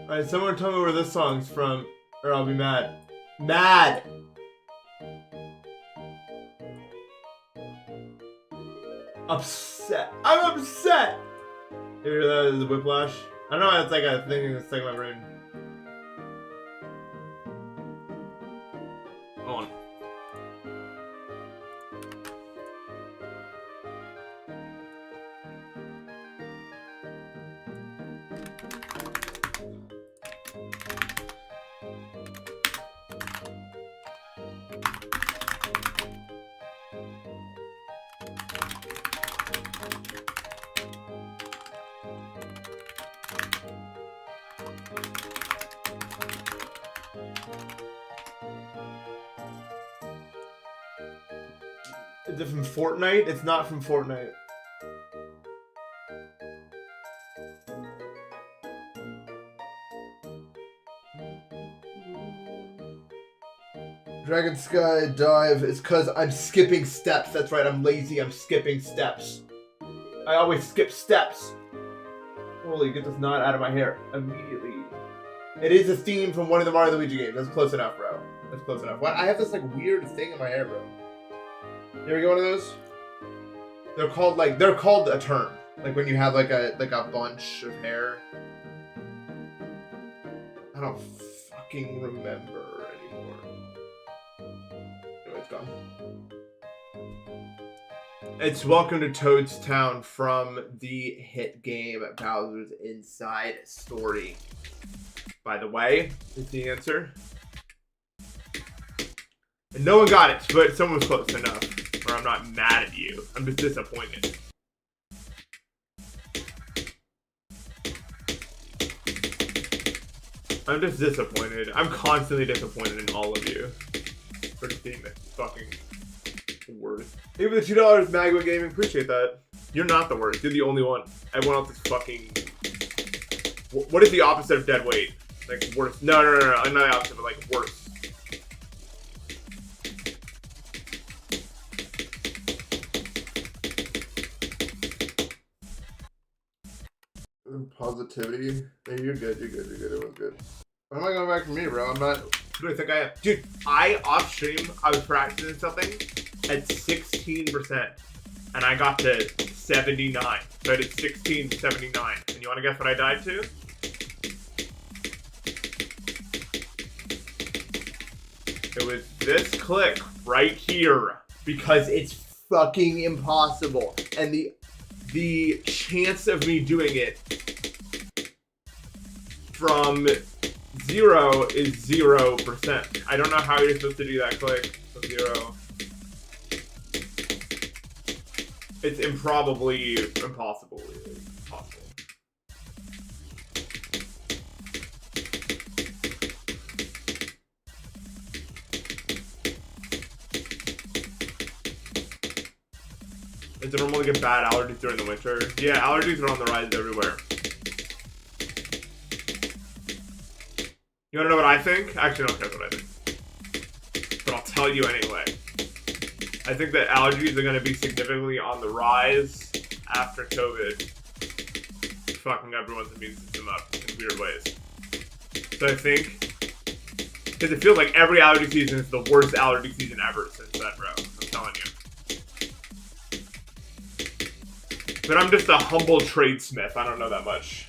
Alright, someone tell me where this song's from, or I'll be mad. Mad! Upset. I'm upset! You hear that as a whiplash? I don't know, it's like a thing that's stuck in my brain. Hold on. Is it from Fortnite? It's not from Fortnite. Dragon Sky Dive is because I'm skipping steps. That's right, I'm lazy. I'm skipping steps. I always skip steps. Holy, get this knot out of my hair immediately. It is a theme from one of the Mario and Luigi games. That's close enough, bro. That's close enough. What? I have this like weird thing in my hair, bro. You ever get one of those? They're called a term. Like when you have like a bunch of hair. I don't fucking remember anymore. Anyway, it's gone. It's Welcome to Toad's Town from the hit game Bowser's Inside Story. By the way, is the answer. And no one got it, but someone was close enough. Or I'm not mad at you. I'm just disappointed. I'm just disappointed. I'm constantly disappointed in all of you. For just being the fucking worst. Even the $2 Magma Gaming, appreciate that. You're not the worst. You're the only one. Everyone else is fucking... What is the opposite of dead weight? Like, worse. No. I'm not the opposite, but like, worse. Positivity. Hey, you're good. It was good. Why am I going back for me, bro? I'm not... Who do I think I am? Dude, off stream, I was practicing something at 16%. And I got to 79. So I did 16 to 79. And you want to guess what I died to? It was this click right here. Because it's fucking impossible. And the chance of me doing it from 0 is 0%. I don't know how you're supposed to do that click from 0. It's improbably impossible. Possible. Is it normal to get bad allergies during the winter? Yeah, allergies are on the rise everywhere. You wanna know what I think? Actually, I don't care what I think. But I'll tell you anyway. I think that allergies are gonna be significantly on the rise after COVID. Fucking everyone's immune system up in weird ways. So I think, because it feels like every allergy season is the worst allergy season ever since then, bro. I'm telling you. But I'm just a humble tradesmith. I don't know that much.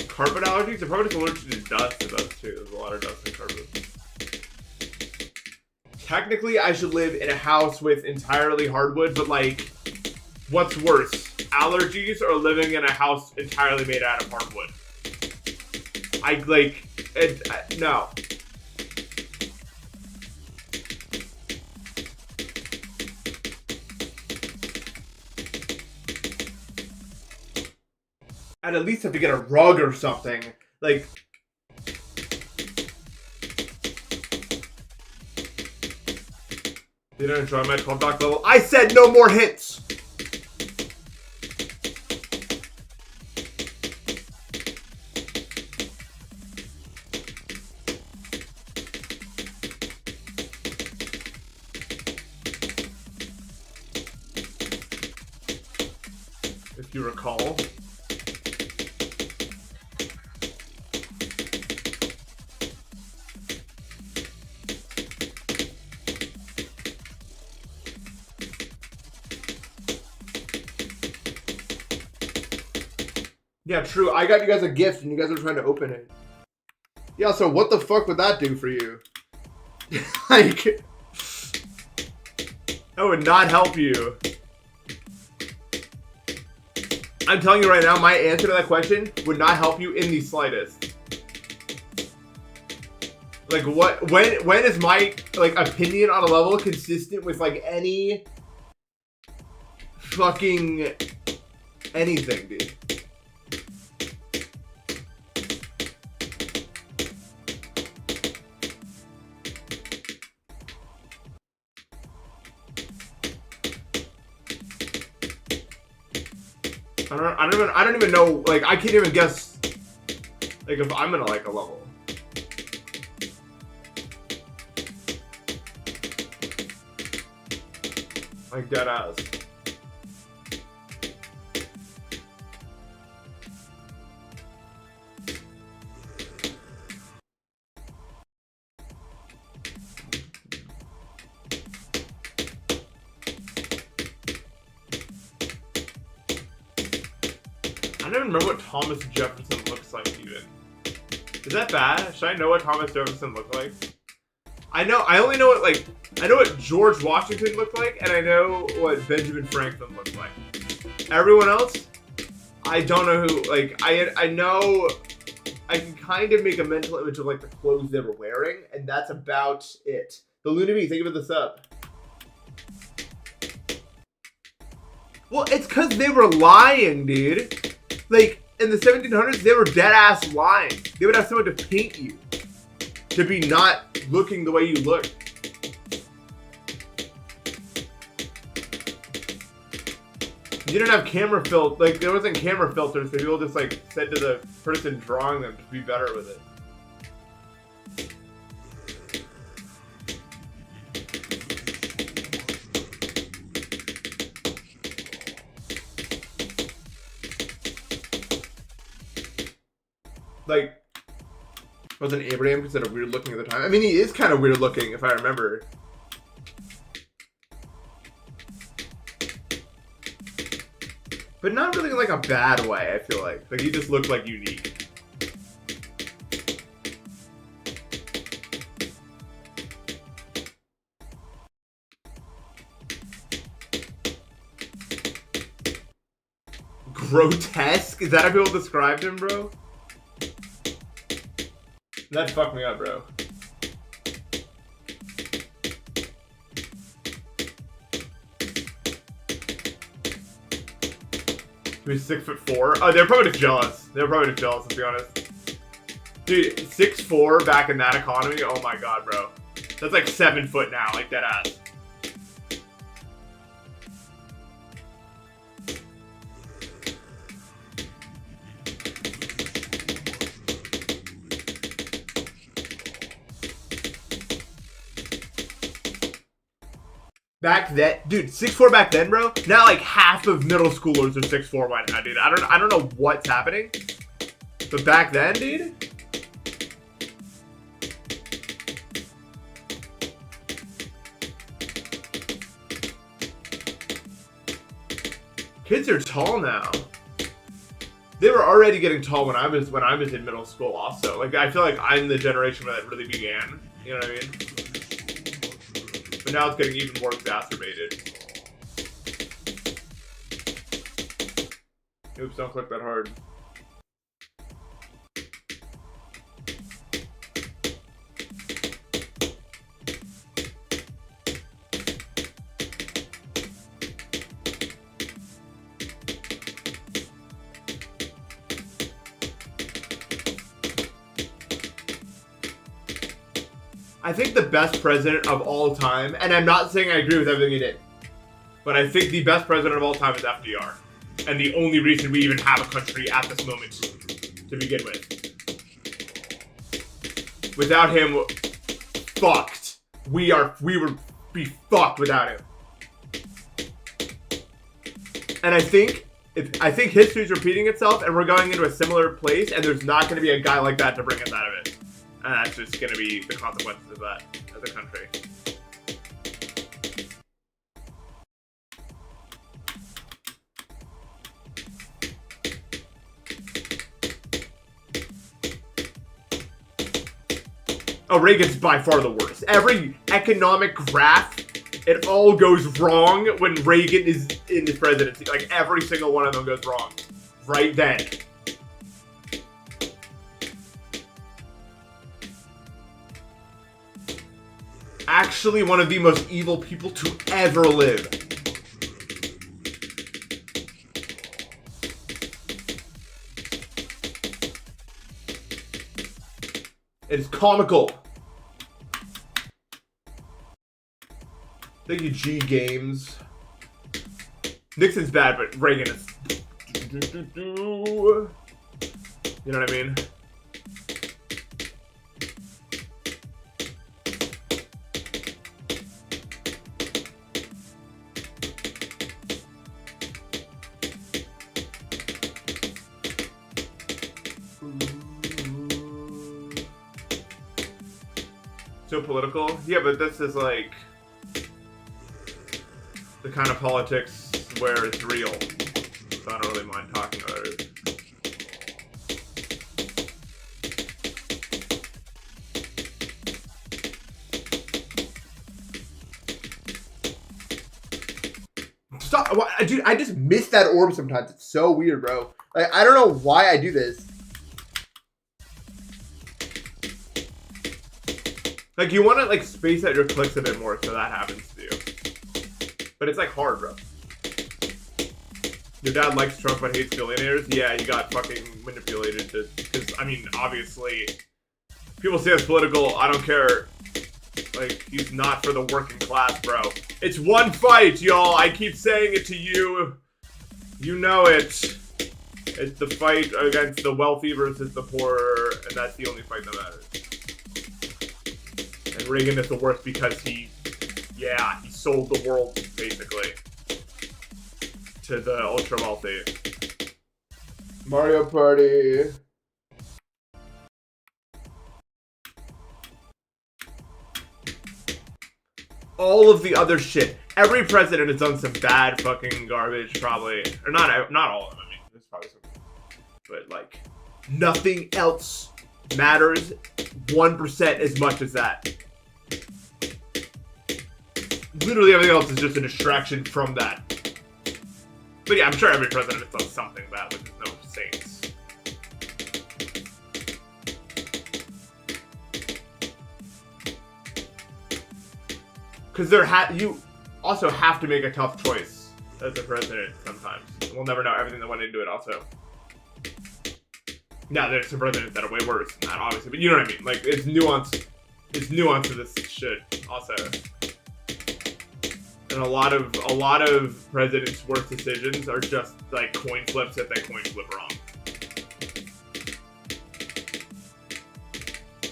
Carpet allergies? They're probably just allergic to dust to those too. There's a lot of dust in carpet. Technically, I should live in a house with entirely hardwood, but like, what's worse? Allergies or living in a house entirely made out of hardwood? No. I'd at least have to get a rug or something. Like... You didn't enjoy my 12 dock level? I said no more hints! if you recall. Yeah, true. I got you guys a gift and you guys are trying to open it. Yeah, so what the fuck would that do for you? Like, that would not help you. I'm telling you right now, my answer to that question would not help you in the slightest. Like, when is my, like, opinion on a level consistent with, like, any fucking anything, dude? I don't even know, like, I can't even guess, like, if I'm gonna like a level. Like, dead ass. I don't even remember what Thomas Jefferson looks like, even. Is that bad? Should I know what Thomas Jefferson looked like? I only know what, like, I know what George Washington looked like, and I know what Benjamin Franklin looked like. Everyone else, I don't know who, like, I know, I can kind of make a mental image of, like, the clothes they were wearing, and that's about it. The Luna Bee, thank you for the sub. Well, it's because they were lying, dude. Like, in the 1700s, they were dead-ass lying. They would have someone to paint you to be not looking the way you look. You didn't have camera filters. Like, there wasn't camera filters, so people just, like, said to the person drawing them to be better with it. Like, wasn't Abraham considered weird looking at the time? I mean, he is kind of weird looking, if I remember. But not really in, like, a bad way, I feel like. Like, he just looked, like, unique. Grotesque? Is that how people described him, bro? That fucked me up, bro. He's 6'4". Oh, they're probably just jealous. They're probably just jealous, to be honest. Dude, 6'4" back in that economy. Oh my god, bro. That's like 7 foot now, like that ass. Back then, dude, 6'4" back then, bro. Now, like, half of middle schoolers are 6'4" right now, dude. I don't know what's happening, but back then, dude. Kids are tall now. They were already getting tall when I was in middle school. Also, like, I feel like I'm the generation where that really began. You know what I mean? But now it's getting even more exacerbated. Oops, don't click that hard. I think the best president of all time, and I'm not saying I agree with everything he did, but I think the best president of all time is FDR. And the only reason we even have a country at this moment to begin with. Without him, fucked. We would be fucked without him. And I think I think history's repeating itself, and we're going into a similar place, and there's not going to be a guy like that to bring us out of it. And that's just going to be the consequences of that as a country. Oh, Reagan's by far the worst. Every economic graph, it all goes wrong when Reagan is in the presidency. Like, every single one of them goes wrong. Right then. Actually, one of the most evil people to ever live. It is comical. Thank you, G Games. Nixon's bad, but Reagan is. You know what I mean? So political? Yeah, but this is like the kind of politics where it's real. So I don't really mind talking about it. Stop! Dude, I just miss that orb sometimes. It's so weird, bro. Like, I don't know why I do this. Like, you want to, like, space out your clicks a bit more so that happens to you. But it's, like, hard, bro. Your dad likes Trump but hates billionaires? Yeah, he got fucking manipulated to... Because, I mean, obviously... People say it's political. I don't care. Like, he's not for the working class, bro. It's one fight, y'all. I keep saying it to you. You know it. It's the fight against the wealthy versus the poor, and that's the only fight that matters. And Reagan is the worst because he sold the world, basically, to the ultra wealthy. Mario Party. All of the other shit. Every president has done some bad fucking garbage, probably. Or not all of them. I mean, there's probably some. But, like, nothing else matters 1% as much as that. Literally everything else is just a distraction from that. But yeah, I'm sure every president has done something bad, but there's no saints. Because you also have to make a tough choice as a president sometimes. We'll never know everything that went into it also. Now, there's some presidents that are way worse than that, obviously. But you know what I mean? Like, it's nuance. It's nuance to this shit also. And a lot of presidents' worst decisions are just like coin flips if they coin flip wrong.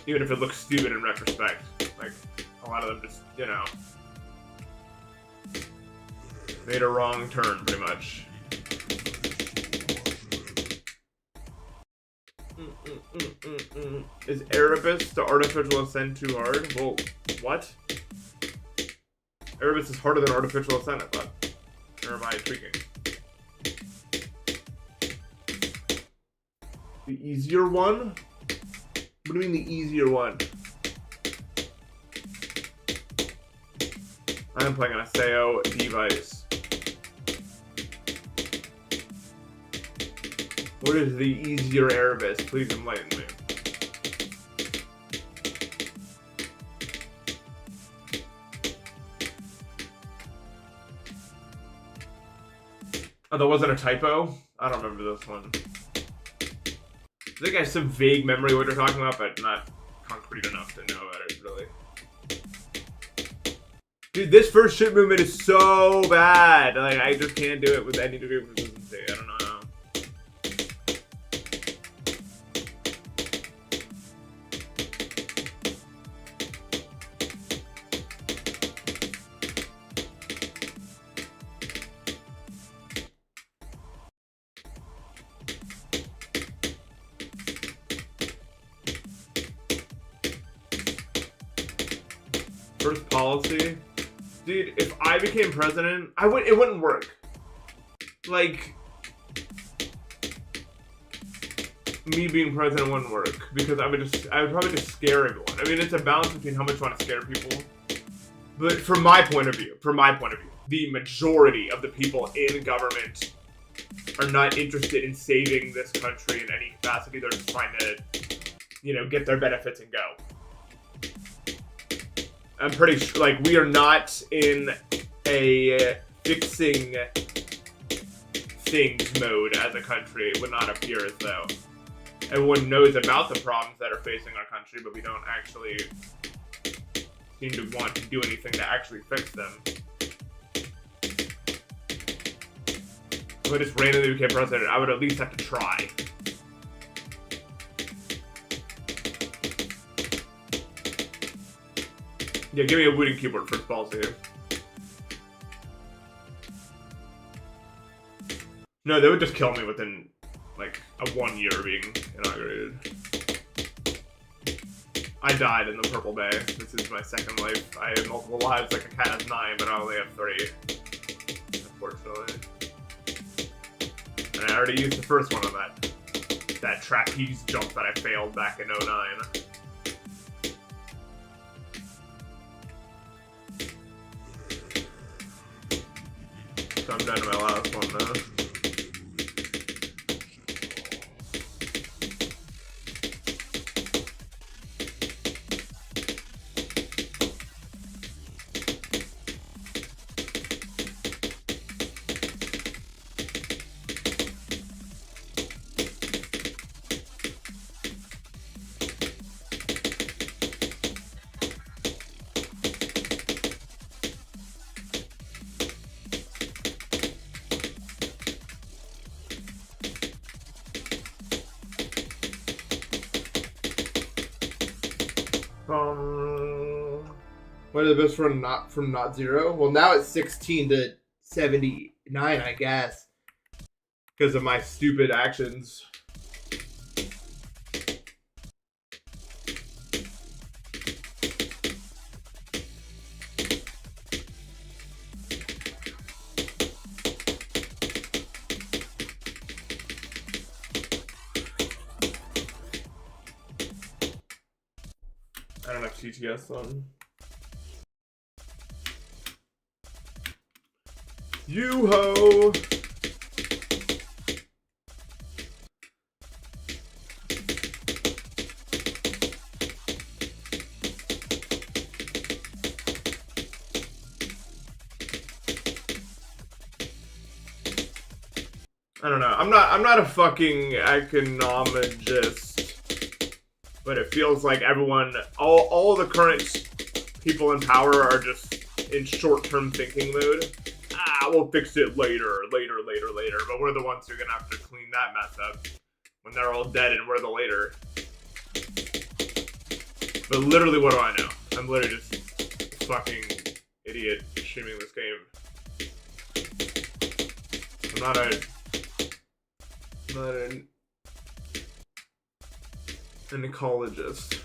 Even if it looks stupid in retrospect. Like, a lot of them just, you know, made a wrong turn, pretty much. Is Erebus the artificial ascent too hard? Well, what? Erebus is harder than artificial ascent, I thought. Or am I tweaking? The easier one? What do you mean the easier one? I'm playing on a Seo device. What is the easier Erebus? Please enlighten me. Oh, that wasn't a typo? I don't remember this one. I think I have some vague memory of what you're talking about, but not concrete enough to know about it, really. Dude, this first ship movement is so bad. Like, I just can't do it with any degree of consistency. I don't know. First policy, dude. If I became president, it wouldn't work. Like, me being president wouldn't work because I would probably just scare everyone. I mean, it's a balance between how much you want to scare people. But from my point of view, the majority of the people in government are not interested in saving this country in any capacity. They're just trying to, get their benefits and go. I'm pretty sure, like, we are not in a fixing things mode as a country. It would not appear as though. Everyone knows about the problems that are facing our country, but we don't actually seem to want to do anything to actually fix them. If I just randomly became president, I would at least have to try. Yeah, give me a wooden keyboard first policy here. No, they would just kill me within, like, a 1 year being inaugurated. I died in the Purple Bay. This is my second life. I have multiple lives, like a cat has 9, but I only have 3. Unfortunately. And I already used the first one on that trapeze jump that I failed back in 09. So I'm done to my last one now. What are the best from not 0? Well, now it's 16 to 79, I guess, because of my stupid actions. I don't have TTS on. You-ho! I don't know. I'm not a fucking economist, but it feels like everyone, all the current people in power are just in short-term thinking mode. We'll fix it later, but we're the ones who are gonna have to clean that mess up when they're all dead and we're the later. But literally, what do I know? I'm literally just a fucking idiot streaming this game. I'm not an ecologist.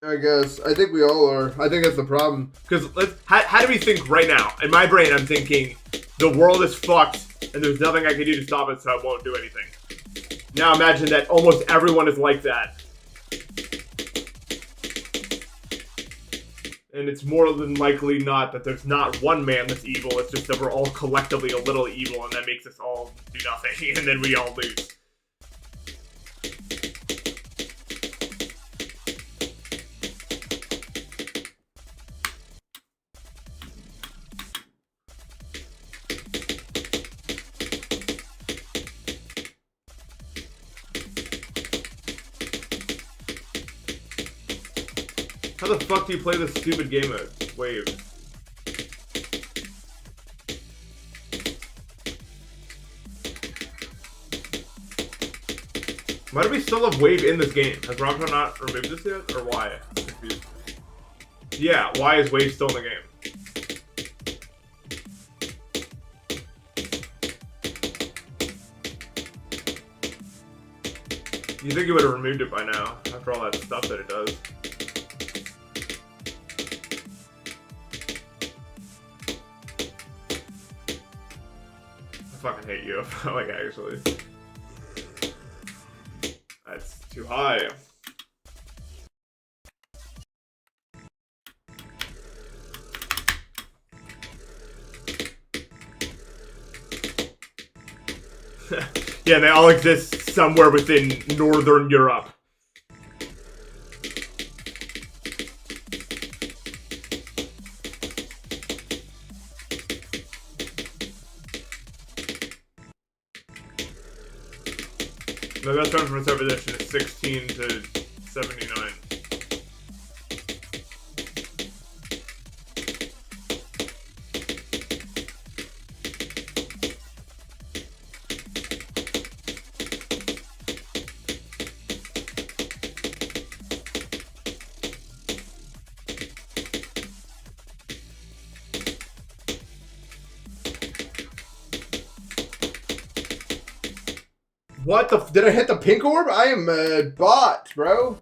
I guess. I think we all are. I think that's the problem. Because how do we think right now? In my brain, I'm thinking the world is fucked and there's nothing I can do to stop it, so I won't do anything. Now imagine that almost everyone is like that. And it's more than likely not that there's not one man that's evil. It's just that we're all collectively a little evil, and that makes us all do nothing, and then we all lose. How the fuck do you play this stupid game mode? Wave. Why do we still have wave in this game? Has Robco not removed this yet? Or why? I'm confused. Yeah, why is wave still in the game? You think he would have removed it by now, after all that stuff that it does. I fucking hate you, like, actually. That's too high. Yeah, they all exist somewhere within Northern Europe. My best friend from a server edition is 16 to 79. What the? Did I hit the pink orb? I am a bot, bro.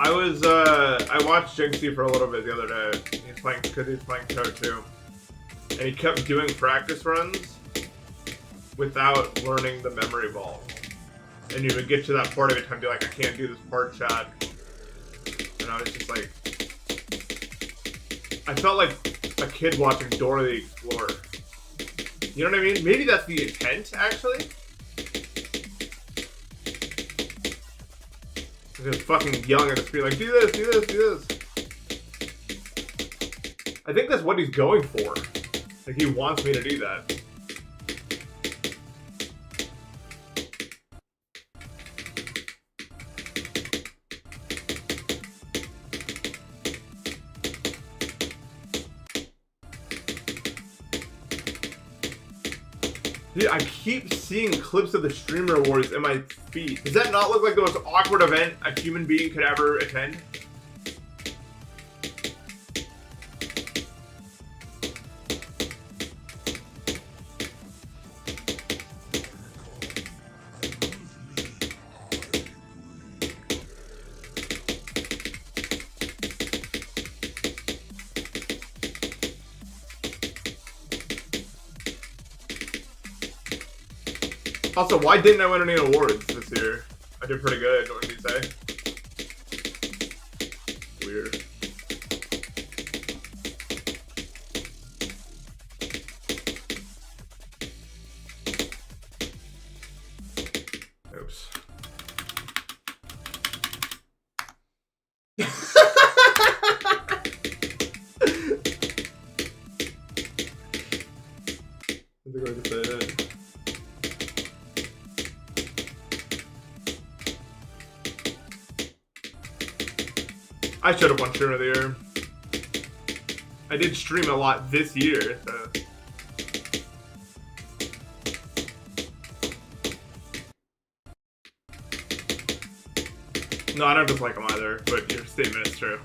I watched Jinxie for a little bit the other day. He's playing, because he's playing Toe 2. And he kept doing practice runs without learning the memory ball. And you would get to that part of it and be like, I can't do this part, Chad. And I was just like, I felt like a kid watching Dora the Explorer. You know what I mean? Maybe that's the intent, actually. Just fucking yelling at the screen like, do this, do this, do this. I think that's what he's going for. Like, he wants me to do that. Dude, I keep seeing clips of the Streamer Wars in my feed. Does that not look like the most awkward event a human being could ever attend? Also, why didn't I win any awards this year? I did pretty good, what did you say? Weird. Oops. I think I just said it. I should have won Streamer of the Year. I did stream a lot this year, so. No, I don't dislike him either, but your statement is true.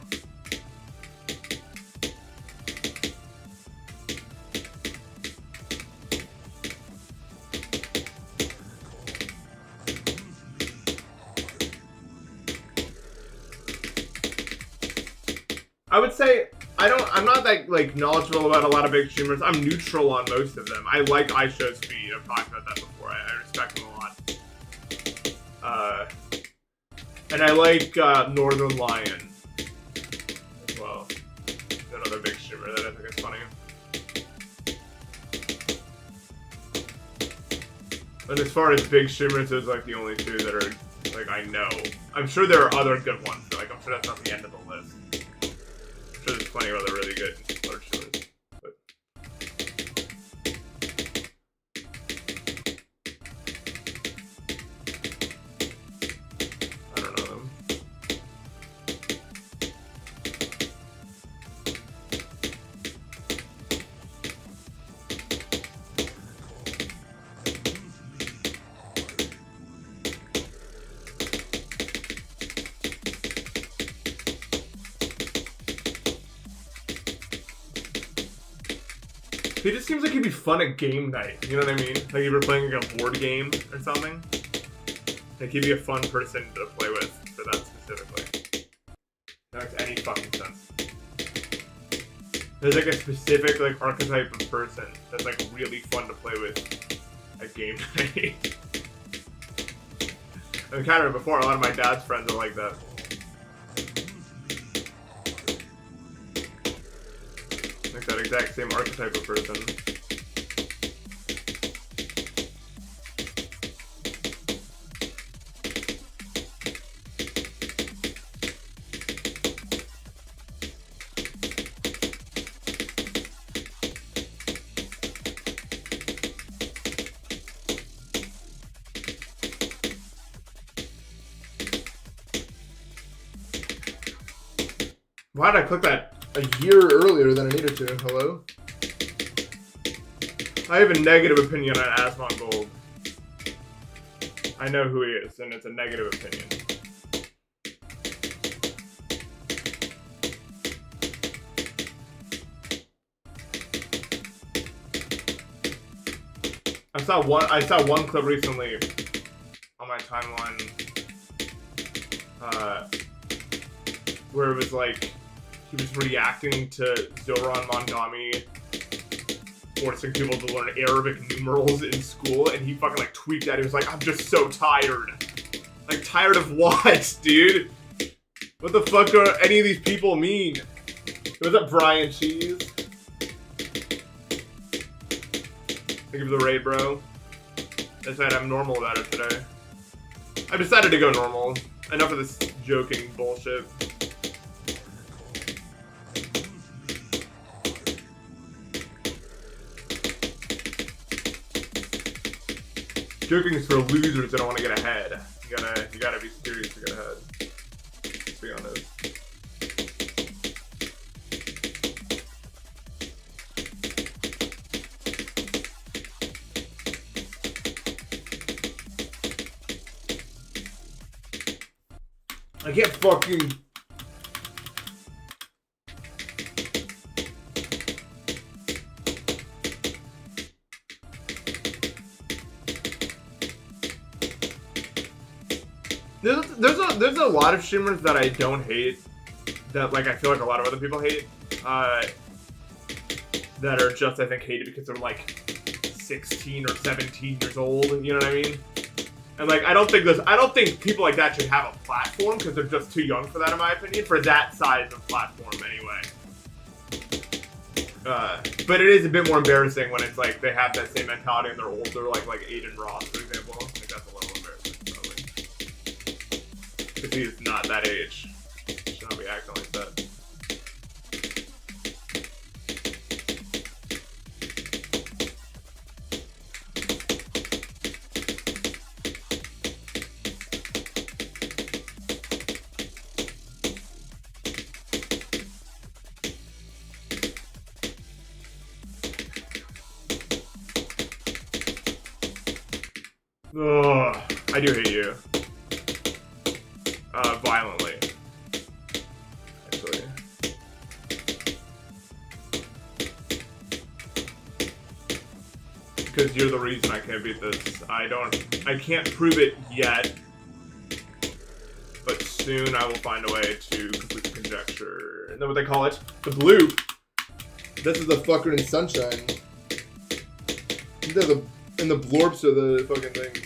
I would say I'm not that like knowledgeable about a lot of big streamers. I'm neutral on most of them. I like iShow's speed. I've talked about that before. I respect him a lot. And I like Northern Lion as well. Another big streamer that I think is funny. And as far as big streamers, those like the only two that are like I know. I'm sure there are other good ones. But, like I'm sure that's not the end of the list. I'm sure there's plenty of other really good large streamers. But He just seems like he'd be fun at game night. You know what I mean? Like if you're playing like a board game or something. Like he'd be a fun person to play with for that specifically. That makes any fucking sense. There's like a specific like archetype of person that's like really fun to play with at game night. I've encountered it before. A lot of my dad's friends are like that. Like that exact same archetype of person. Why did I click that a year earlier than I needed to? Hello? I have a negative opinion on Asmon Gold. I know who he is, and it's a negative opinion. I saw one clip recently on my timeline where it was like he was reacting to Zoran Mondami forcing people to learn Arabic numerals in school, and he fucking like tweaked out. He was like, I'm just so tired. Like, tired of what, dude? What the fuck are any of these people mean? Was that Brian Cheese? Thank you for the raid, bro. I said I'm normal about it today. I decided to go normal. Enough of this joking bullshit. Joking is for losers that don't want to get ahead. You gotta be serious to get ahead. Let's be honest. I can't fucking... There's a lot of streamers that I don't hate, that like I feel like a lot of other people hate, that are just, I think, hated because they're like 16 or 17 years old, you know what I mean? And like, I don't think people like that should have a platform because they're just too young for that, in my opinion, for that size of platform anyway. But it is a bit more embarrassing when it's like they have that same mentality and they're older, like Aiden Ross, for example. I think that's a little embarrassing, probably. Because he's not that age. Should not be acting like that. Ugh, I do hate you. Violently. Actually. Because you're the reason I can't beat this. I can't prove it yet. But soon I will find a way to complete the conjecture. Isn't that what they call it? The blue. This is the fucker in sunshine. And the blorps are the fucking thing.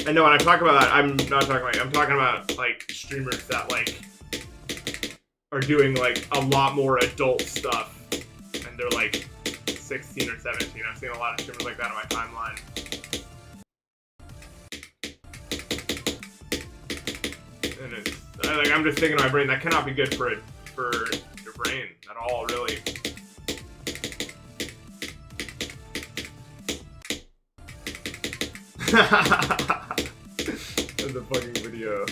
I know when I talk about that, I'm talking about like streamers that like are doing like a lot more adult stuff and they're like 16 or 17. I've seen a lot of streamers like that on my timeline. And it's like, I'm just thinking in my brain, that cannot be good for your brain at all, really. That's a fucking video.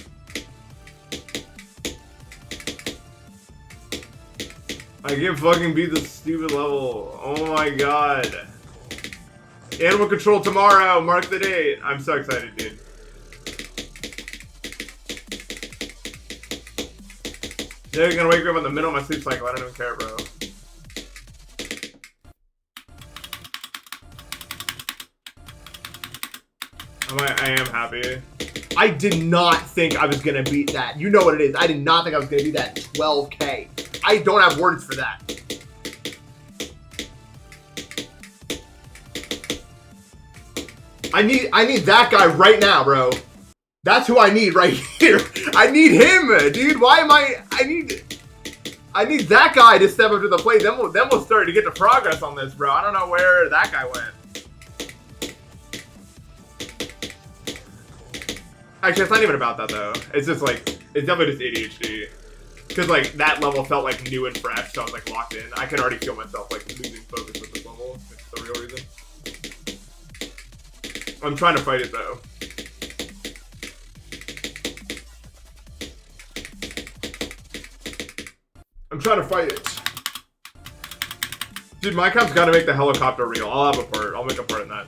I can't fucking beat this stupid level. Oh my god. Animal Control tomorrow. Mark the date. I'm so excited, dude. They're gonna wake me up in the middle of my sleep cycle. I don't even care, bro. I am happy. I did not think I was gonna beat that. You know what it is. I did not think I was gonna beat that 12K. I don't have words for that. I need that guy right now, bro. That's who I need right here. I need him, dude. Why am I need that guy to step up to the plate. Then we'll start to get to progress on this, bro. I don't know where that guy went. Actually, it's not even about that though. It's just like it's definitely just ADHD. Cause like that level felt like new and fresh, so I was like locked in. I can already feel myself like losing focus with this level. It's the real reason. I'm trying to fight it though. I'm trying to fight it. Dude, my comp's gotta make the helicopter real. I'll have a part. I'll make a part in that.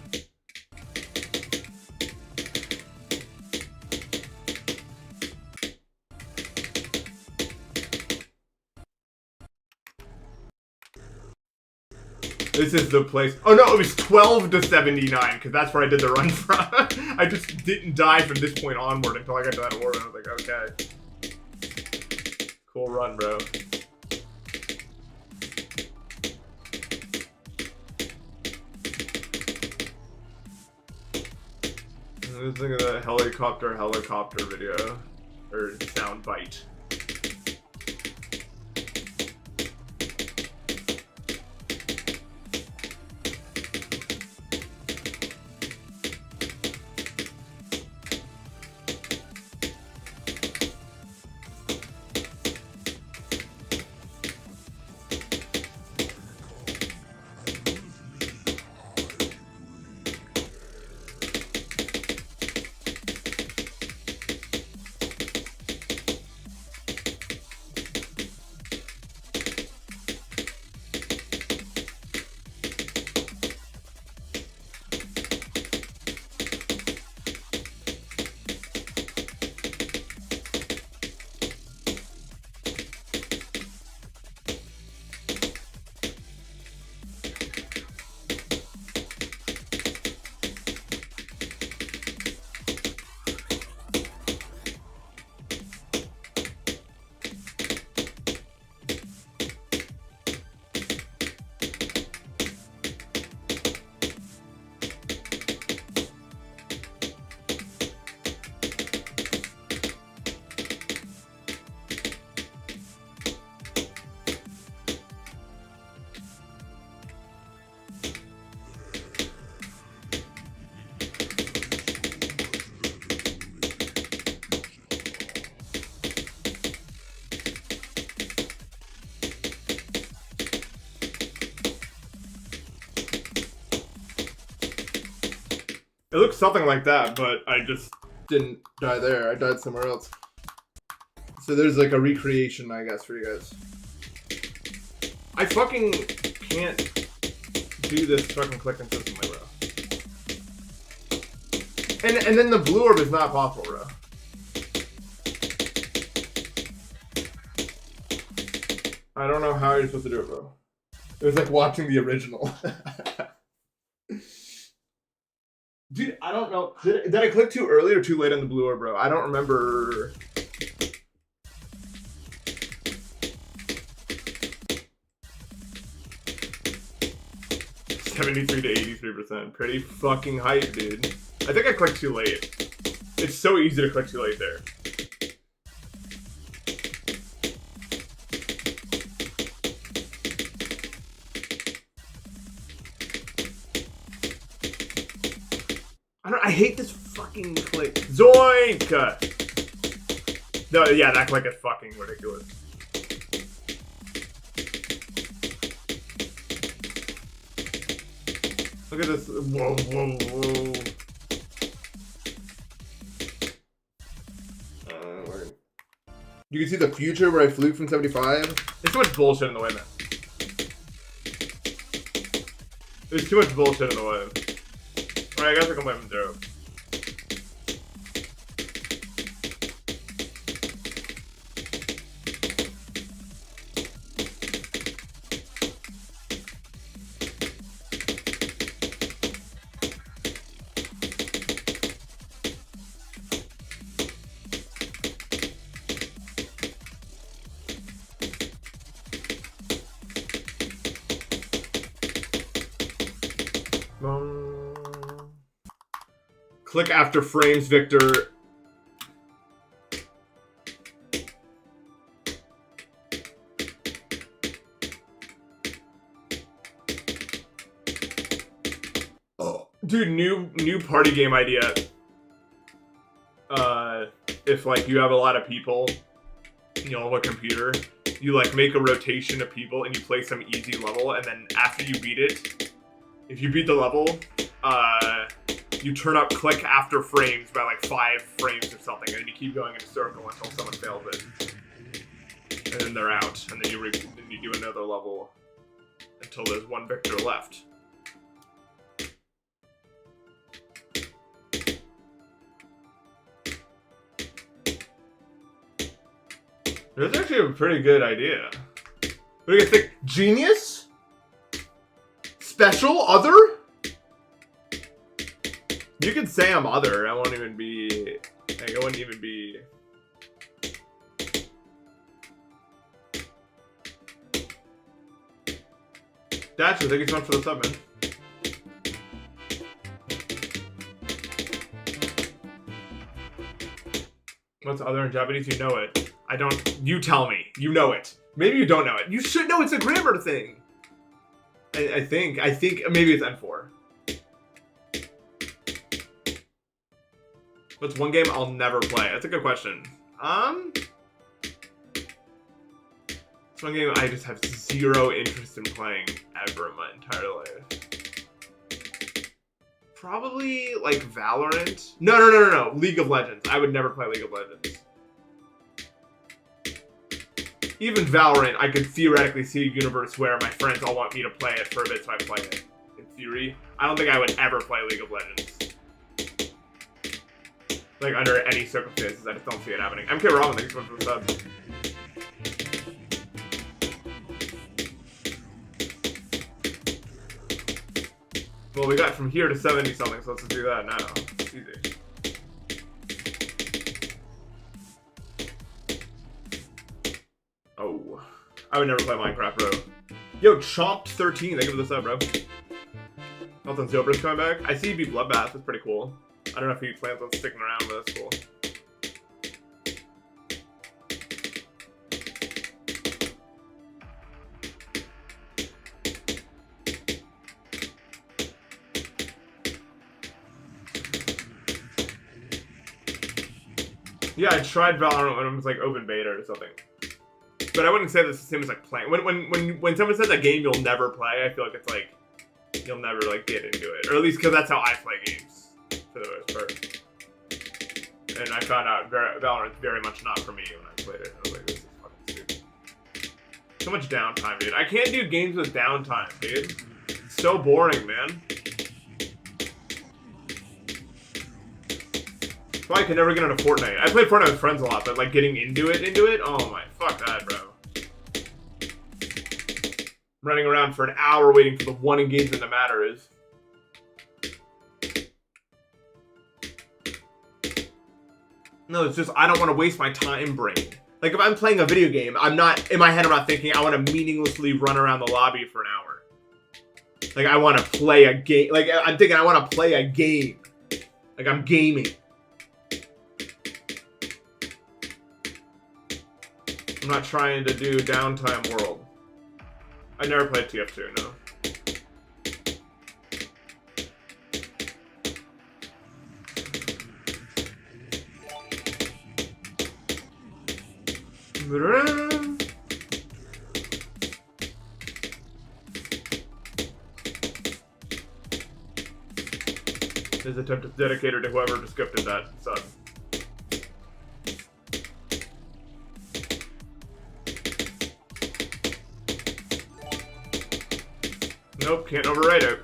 This is the place. Oh no, it was 12 to 79, because that's where I did the run from. I just didn't die from this point onward until I got to that orbit. I was like, okay. Cool run, bro. Let's look at the helicopter video. Or sound bite. It looks something like that, but I just didn't die there. I died somewhere else. So there's like a recreation, I guess, for you guys. I fucking can't do this fucking click consistently, bro. And then the blue orb is not possible, bro. I don't know how you're supposed to do it, bro. It was like watching the original. Dude, I don't know. Did I click too early or too late on the blue orb, bro? I don't remember. $73 to 83%. Pretty fucking hype, dude. I think I clicked too late. It's so easy to click too late there. I hate this fucking click. Zoink! No, yeah, that click is fucking ridiculous. Look at this. Whoa, whoa, whoa. You can see the future where I flew from 75. There's too much bullshit in the way, man. There's too much bullshit in the way. Alright, I guess I can play from 0. Click after frames, Victor. Oh, dude, new party game idea. If like you have a lot of people, you know, on a computer, you like make a rotation of people and you play some easy level, and then after you beat it, if you beat the level, you turn up click after frames by like 5 frames or something, and then you keep going in a circle until someone fails it, and then they're out, and then you do another level until there's one victor left. That's actually a pretty good idea. What do you guys think? Genius? Special? Other? You could say I'm other. I won't even be... Like, I wouldn't even be... Dasher, thank you so much for the sub, man. What's other in Japanese? You know it. I don't... You tell me. You know it. Maybe you don't know it. You should know it's a grammar thing. I think maybe it's N4. What's one game I'll never play? That's a good question. It's one game I just have zero interest in playing ever in my entire life. Probably like Valorant. No. League of Legends. I would never play League of Legends. Even Valorant, I could theoretically see a universe where my friends all want me to play it for a bit, so I play it. In theory, I don't think I would ever play League of Legends. Like, under any circumstances, I just don't see it happening. MK Robin, thanks so much for the sub. Well, we got from here to 70 something, so let's just do that now. It's easy. Oh, I would never play Minecraft, bro. Yo, Chomped13, thank you for the sub, bro. Elton Zobra's coming back. I see you beat Bloodbath, that's pretty cool. I don't know if he plans on sticking around, but that's cool. Yeah, I tried Valorant when it was like open beta or something. But I wouldn't say that's the same as like playing. When someone says a game you'll never play, I feel like it's like you'll never like get into it, or at least because that's how I play games for the most part. And I found out Valorant's very much not for me when I played it. I was like, this is fucking stupid. So much downtime, dude. I can't do games with downtime, dude. It's so boring, man. I could never get into Fortnite. I played Fortnite with friends a lot, but like getting into it, oh my, fuck that, bro. Running around for an hour waiting for the one engagement that matters. No, it's just, I don't want to waste my time brain. Like if I'm playing a video game, I'm not, in my head I'm not thinking I want to meaninglessly run around the lobby for an hour. Like I want to play a game, like I'm thinking I want to play a game. Like I'm gaming. I'm not trying to do downtime world. I never played TF2, no. His attempt is dedicated to whoever descripted that sub. Nope, can't overwrite it.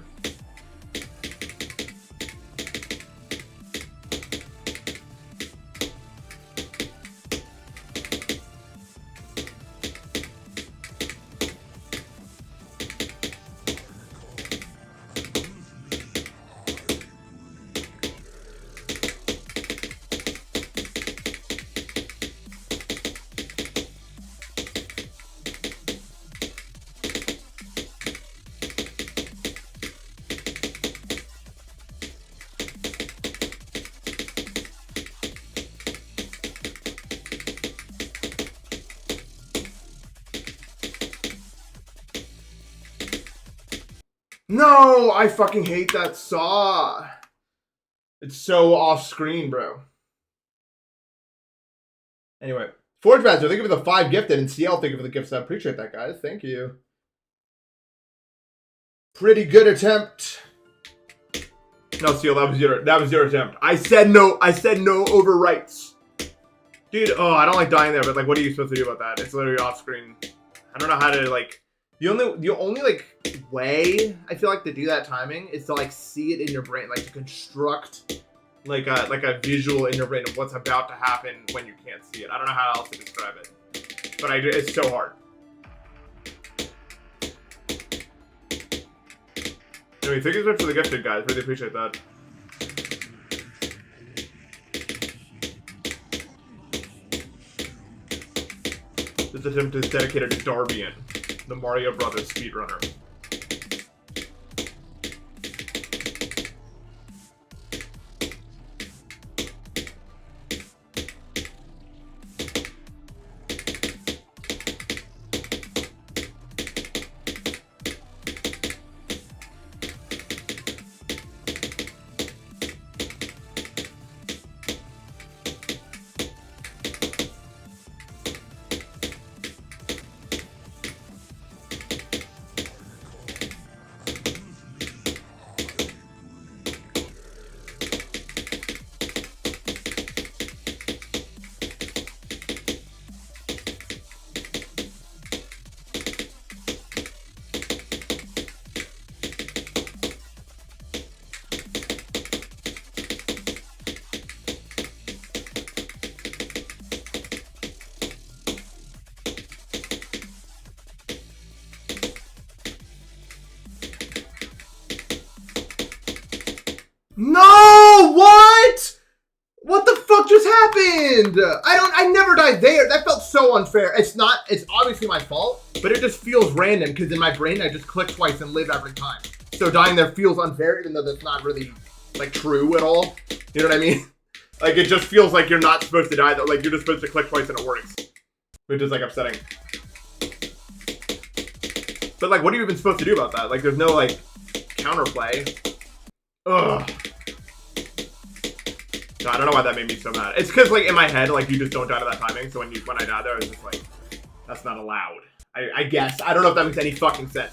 No, I fucking hate that saw. It's so off screen, bro. Anyway, Forge Master, thank you for the 5 gifted, and CL, thank you for the gifts. I appreciate that, guys. Thank you. Pretty good attempt. No, CL, that was your attempt. I said no overwrites. Dude, oh, I don't like dying there, but like, what are you supposed to do about that? It's literally off screen. I don't know how to like. The only like way I feel like to do that timing is to like see it in your brain, like to construct like a visual in your brain of what's about to happen when you can't see it. I don't know how else to describe it, but it's so hard. Anyway, thank you so much for the gifted, guys. Really appreciate that. This attempt is dedicated to Darbian, the Mario Brothers speedrunner. No! What? What the fuck just happened? I never died there. That felt so unfair. It's obviously my fault, but it just feels random because in my brain I just click twice and live every time. So dying there feels unfair even though that's not really like true at all. You know what I mean? Like it just feels like you're not supposed to die though. Like you're just supposed to click twice and it works. Which is like upsetting. But like what are you even supposed to do about that? Like there's no like counterplay. Ugh. No, I don't know why that made me so mad. It's because, like, in my head, like, you just don't die to that timing. So when I die there, I was just like, that's not allowed. I guess. I don't know if that makes any fucking sense.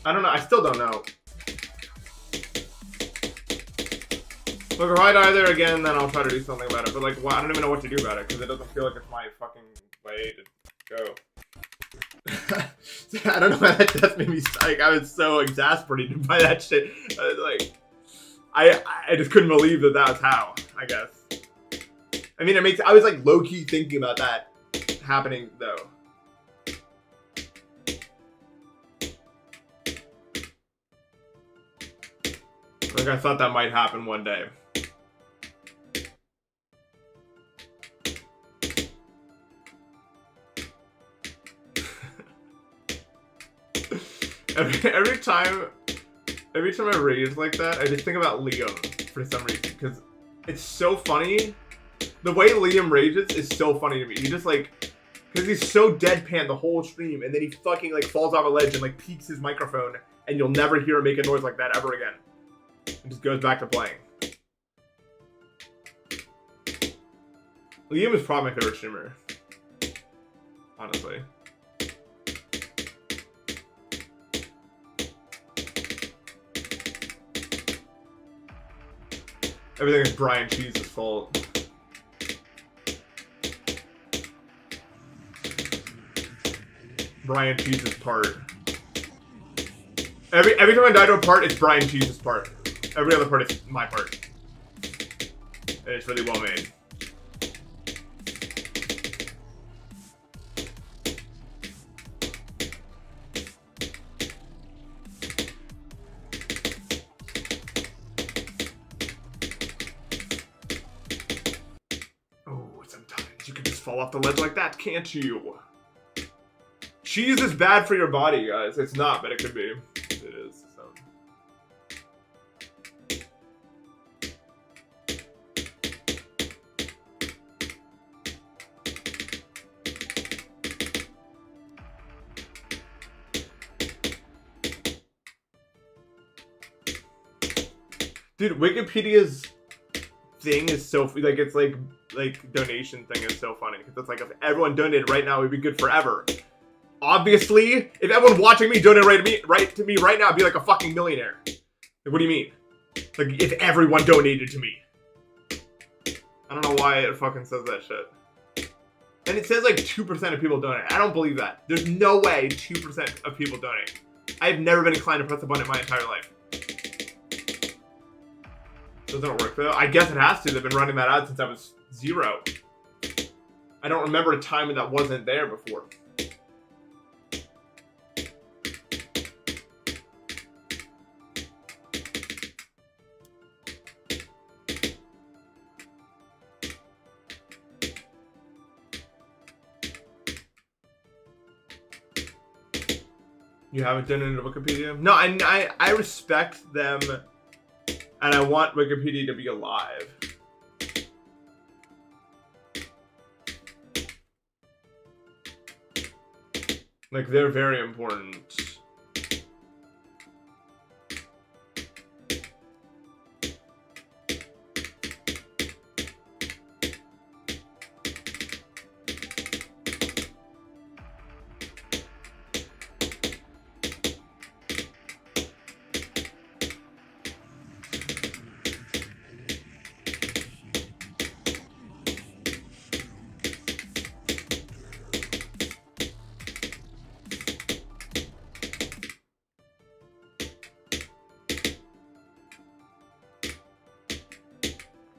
I don't know. I still don't know. Look, if I die there again, then I'll try to do something about it. But, like, well, I don't even know what to do about it because it doesn't feel like it's my fucking way to go. I don't know why that just made me like I was so exasperated by that shit. I just couldn't believe that was how. I guess. I mean, I was like low key thinking about that happening though. Like I thought that might happen one day. Every time I rage like that, I just think about Liam for some reason because it's so funny. The way Liam rages is so funny to me. He just like, because he's so deadpan the whole stream, and then he fucking like falls off a ledge and like peeks his microphone, and you'll never hear him make a noise like that ever again. And just goes back to playing. Liam is probably my favorite streamer, honestly. Everything is Brian Cheese's fault. Brian Cheese's part. Every time I die to a part, it's Brian Cheese's part. Every other part is my part. And it's really well made. Fall off the ledge like that, can't you? Cheese is bad for your body, guys. It's not, but it could be. It is, so. Dude, Wikipedia's thing is so like it's like donation thing is so funny because it's like if everyone donated right now, it'd be good forever. Obviously, if everyone watching me donate right to me right now, I'd be like a fucking millionaire. Like, what do you mean? Like, if everyone donated to me. I don't know why it fucking says that shit. And it says like 2% of people donate. I don't believe that. There's no way 2% of people donate. I've never been inclined to press a button in my entire life. Doesn't work though. I guess it has to. They've been running that ad since I was 0. I don't remember a time when that wasn't there before. You haven't done it in Wikipedia? No, I respect them, and I want Wikipedia to be alive. Like, they're very important.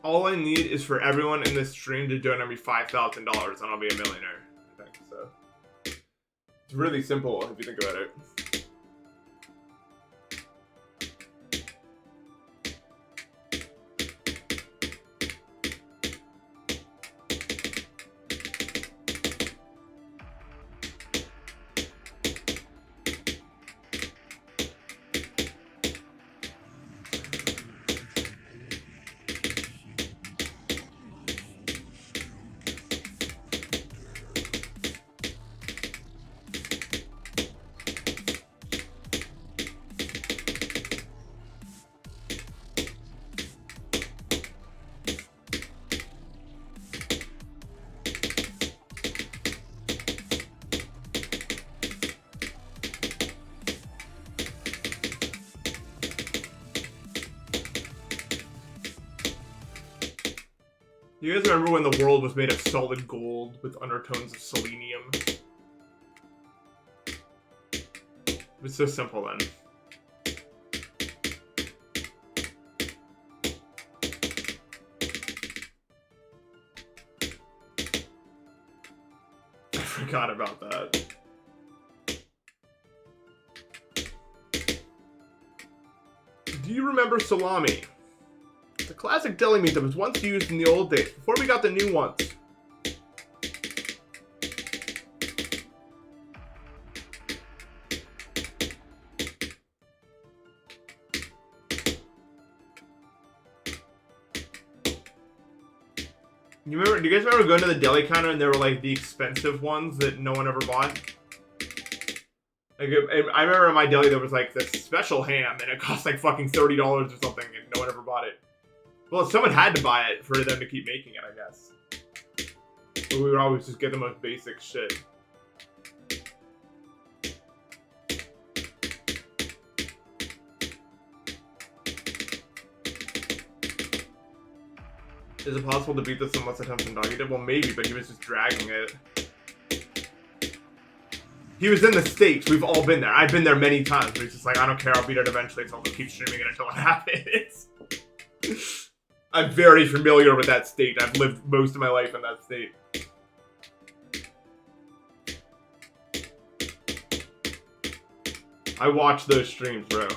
All I need is for everyone in this stream to donate me $5,000 and I'll be a millionaire. I think so. It's really simple if you think about it. You guys remember when the world was made of solid gold with undertones of selenium? It was so simple then. I forgot about that. Do you remember salami? The classic deli meat that was once used in the old days, before we got the new ones. Do you guys remember going to the deli counter and there were like the expensive ones that no one ever bought? Like, I remember in my deli there was like this special ham and it cost like fucking $30 or something and no one ever bought it. Well, someone had to buy it for them to keep making it, I guess. But we would always just get the most basic shit. Is it possible to beat this in less attempts than Doggy did? Well, maybe, but he was just dragging it. He was in the States. We've all been there. I've been there many times. But he's just like, I don't care. I'll beat it eventually. So I'll keep streaming it until it happens. I'm very familiar with that state. I've lived most of my life in that state. I watch those streams, bro.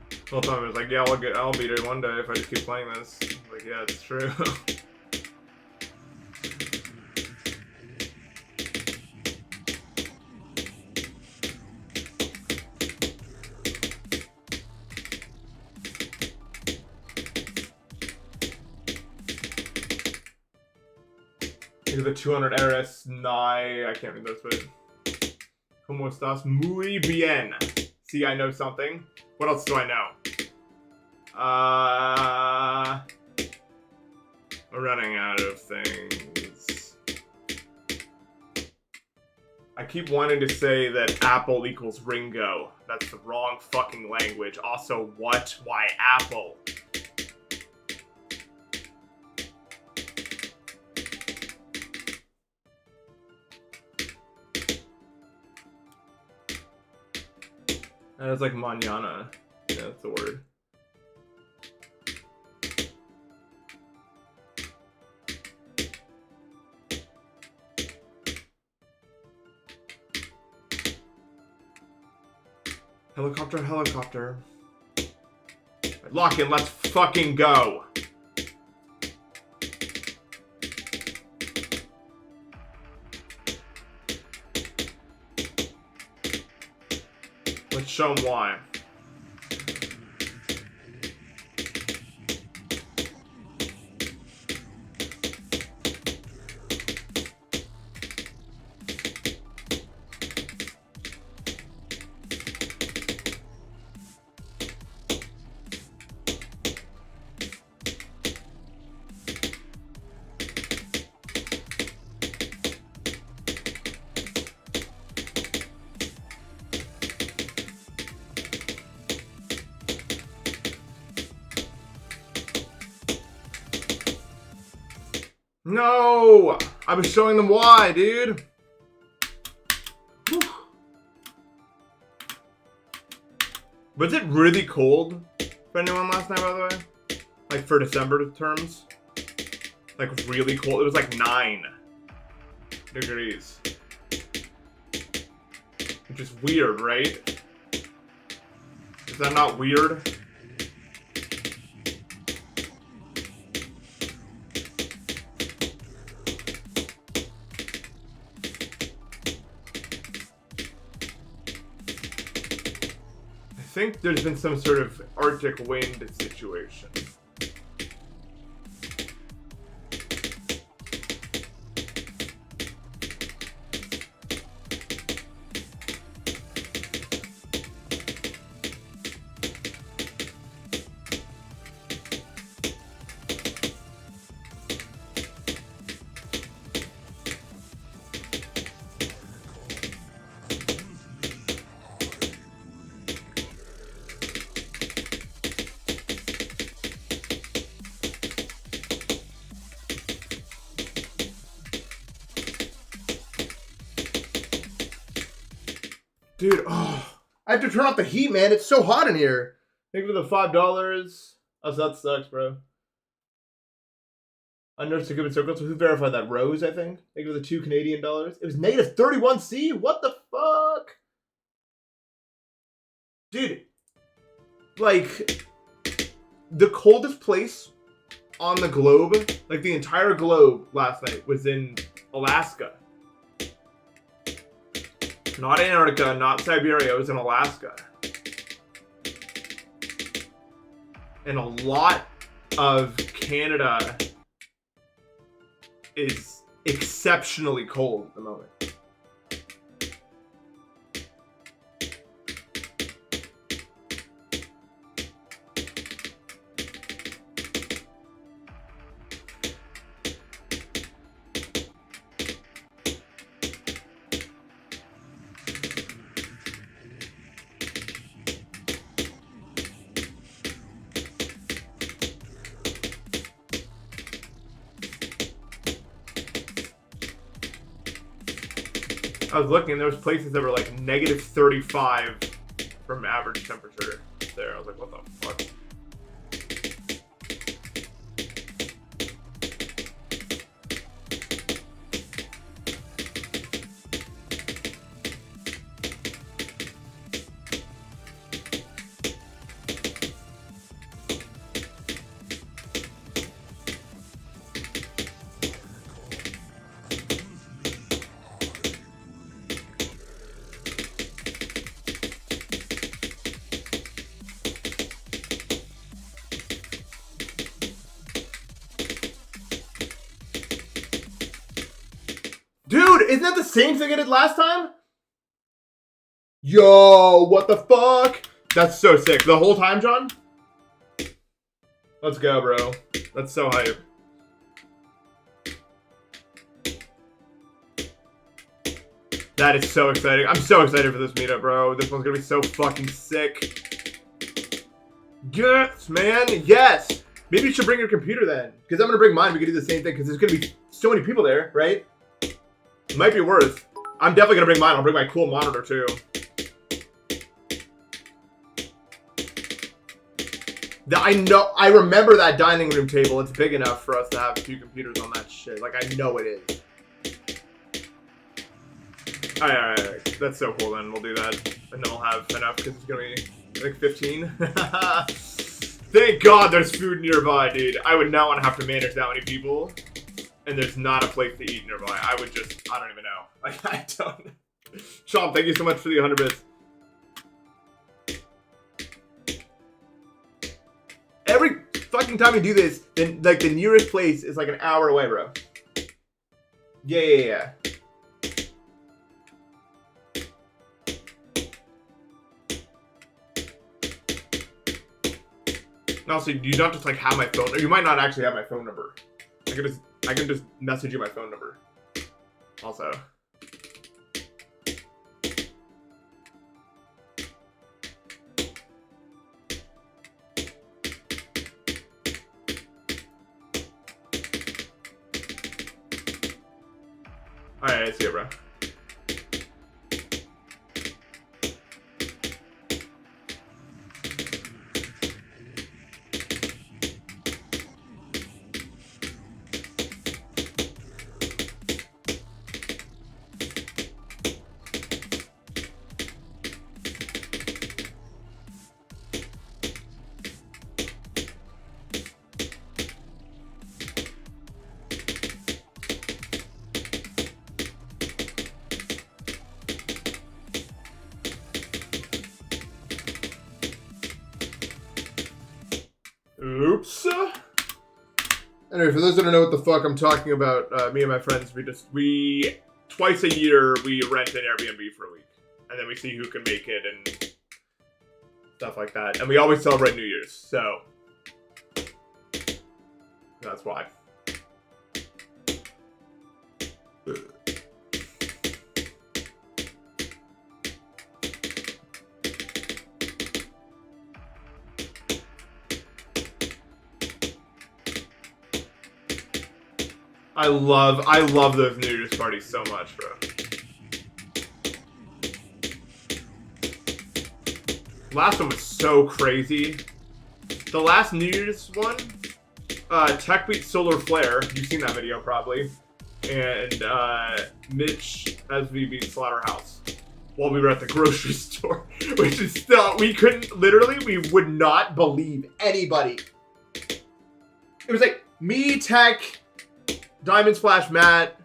The whole time I was like, yeah, I'll beat it one day if I just keep playing this. Like, yeah, it's true. The 200 RS9, I can't read those, but ¿Cómo estás? Muy bien. See, I know something. What else do I know? We're running out of things. I keep wanting to say that Apple equals Ringo. That's the wrong fucking language. Also, what? Why Apple? That's like mañana. Yeah, that's the word. Helicopter, helicopter. Lock in, let's fucking go. Let's show them why. No! I was showing them why, dude. Whew. Was it really cold for anyone last night, by the way? Like for December terms? Like really cold? It was like 9 degrees. Which is weird, right? Is that not weird? I think there's been some sort of Arctic wind situation. Dude, oh, I have to turn off the heat, man. It's so hot in here. Thank you for the $5. Oh, so that sucks, bro. Unnoticed a Cuban circle. So who verified that? Rose, I think. Thank you for the $2 Canadian. It was negative 31C. What the fuck? Dude, like, the coldest place on the globe, like the entire globe last night, was in Alaska. Not Antarctica, not Siberia, it was in Alaska. And a lot of Canada is exceptionally cold at the moment. I was looking, there was places that were like negative 35 from average temperature there. I was like, what the fuck? Dude, isn't that the same thing I did last time? Yo, what the fuck? That's so sick. The whole time, John? Let's go, bro. That's so hype. That is so exciting. I'm so excited for this meetup, bro. This one's gonna be so fucking sick. Yes, man. Yes. Maybe you should bring your computer then. Because I'm gonna bring mine. We can do the same thing. Because there's gonna be so many people there, right? It might be worth. I'm definitely gonna bring mine. I'll bring my cool monitor too. I remember that dining room table. It's big enough for us to have 2 computers on that shit. Like, I know it is. Alright. That's so cool then. We'll do that. And then we'll have enough because it's gonna be like 15. Thank God there's food nearby, dude. I would not want to have to manage that many people. And there's not a place to eat nearby. I would just, I don't even know. Like, I don't know. Sean, thank you so much for the 100 bits. Every fucking time you do this, then like the nearest place is like an hour away, bro. Yeah. And also, you don't just like have my phone, or you might not actually have my phone number. I can just message you my phone number. Also. Alright, I see it, bro. Oops. Anyway, for those that don't know what the fuck I'm talking about, me and my friends, we twice a year, we rent an Airbnb for a week. And then we see who can make it and stuff like that. And we always celebrate New Year's, so that's why. I love those New Year's parties so much, bro. Last one was so crazy. The last New Year's one, Tech beat Solar Flare. You've seen that video probably. And Mitch SV beat Slaughterhouse while we were at the grocery store, which is still, we would not believe anybody. It was like me, Tech, Diamond Splash, Matt.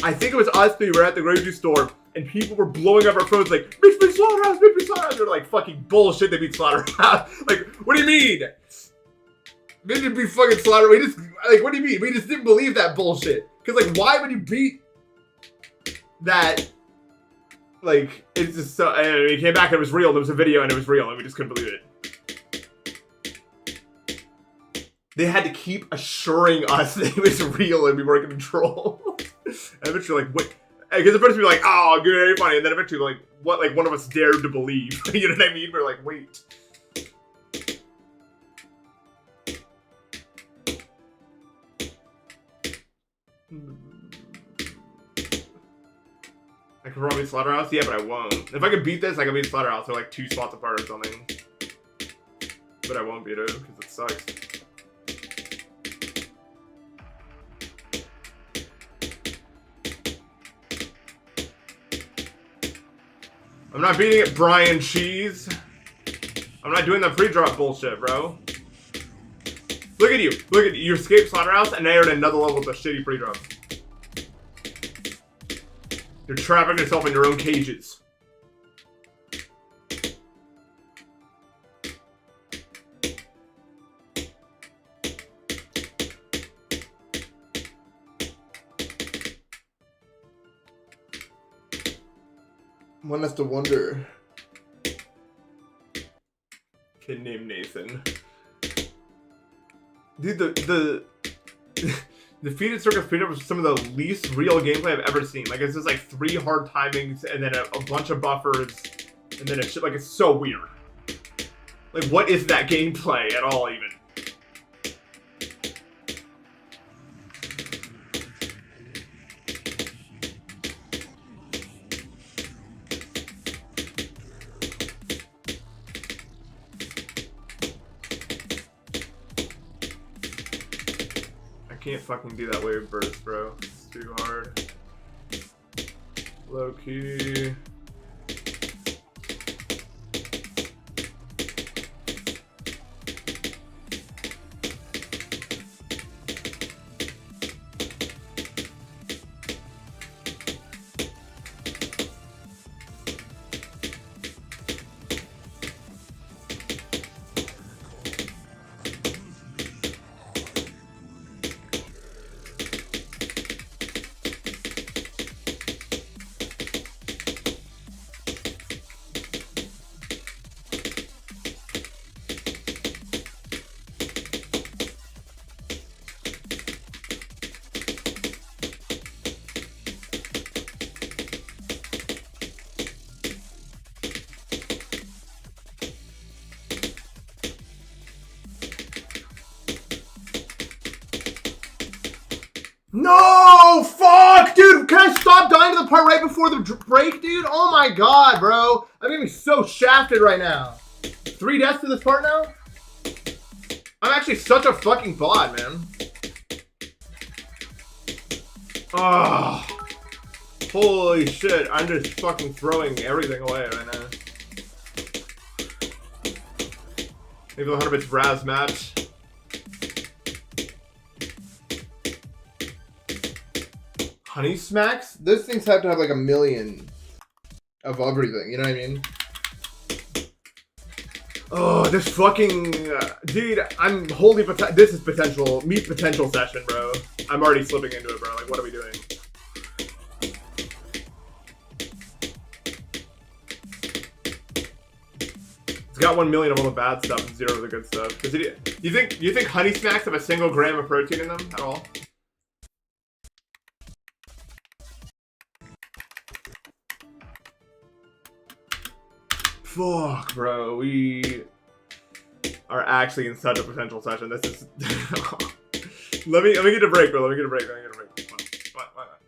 I think it was us three. We were at the grocery store, and people were blowing up our phones like, Mitch beat Slaughterhouse, Mitch beat Slaughterhouse. They're like, fucking bullshit, they beat Slaughterhouse. Like, what do you mean? Mitch didn't beat fucking Slaughterhouse. What do you mean? We just didn't believe that bullshit. Because, like, why would you beat that? Like, it's just so, and he came back and it was real. There was a video and it was real, and we just couldn't believe it. They had to keep assuring us that it was real and we weren't going to troll. And eventually, like, what? Because at first we were like, oh, good, very funny. And then eventually, like, what? Like, one of us dared to believe. You know what I mean? We're like, wait. I could probably beat Slaughterhouse? Yeah, but I won't. If I could beat this, I could beat Slaughterhouse. They're like 2 spots apart or something. But I won't beat it because it sucks. I'm not beating it, Brian Cheese. I'm not doing the pre-drop bullshit, bro. Look at you. Look at you. You escaped Slaughterhouse and now you're at another level with a shitty pre-drop. You're trapping yourself in your own cages. One has to wonder. Kid named Nathan. Dude, the Defeated Circus Freedom was some of the least real gameplay I've ever seen. Like, it's just like 3 hard timings and then a bunch of buffers and then a shit. Like, it's so weird. Like, what is that gameplay at all, even? I can't fucking do that wave burst, bro. It's too hard. Low key. No! Fuck! Dude, can I stop dying to the part right before the break, dude? Oh my god, bro. I'm getting so shafted right now. 3 deaths to this part now? I'm actually such a fucking bot, man. Oh. Holy shit. I'm just fucking throwing everything away right now. Maybe the 100 bits Raz match. Honey Smacks? Those things have to have like 1 million of everything, you know what I mean? Oh, this fucking... dude, I'm wholly... This is potential... Meet potential session, bro. I'm already slipping into it, bro. Like, what are we doing? It's got 1 million of all the bad stuff and 0 of the good stuff. Does it, you think Honey Smacks have a single gram of protein in them at all? Fuck, bro. We are actually in such a potential session. This is... let me get a break, bro. Let me get a break. Why not?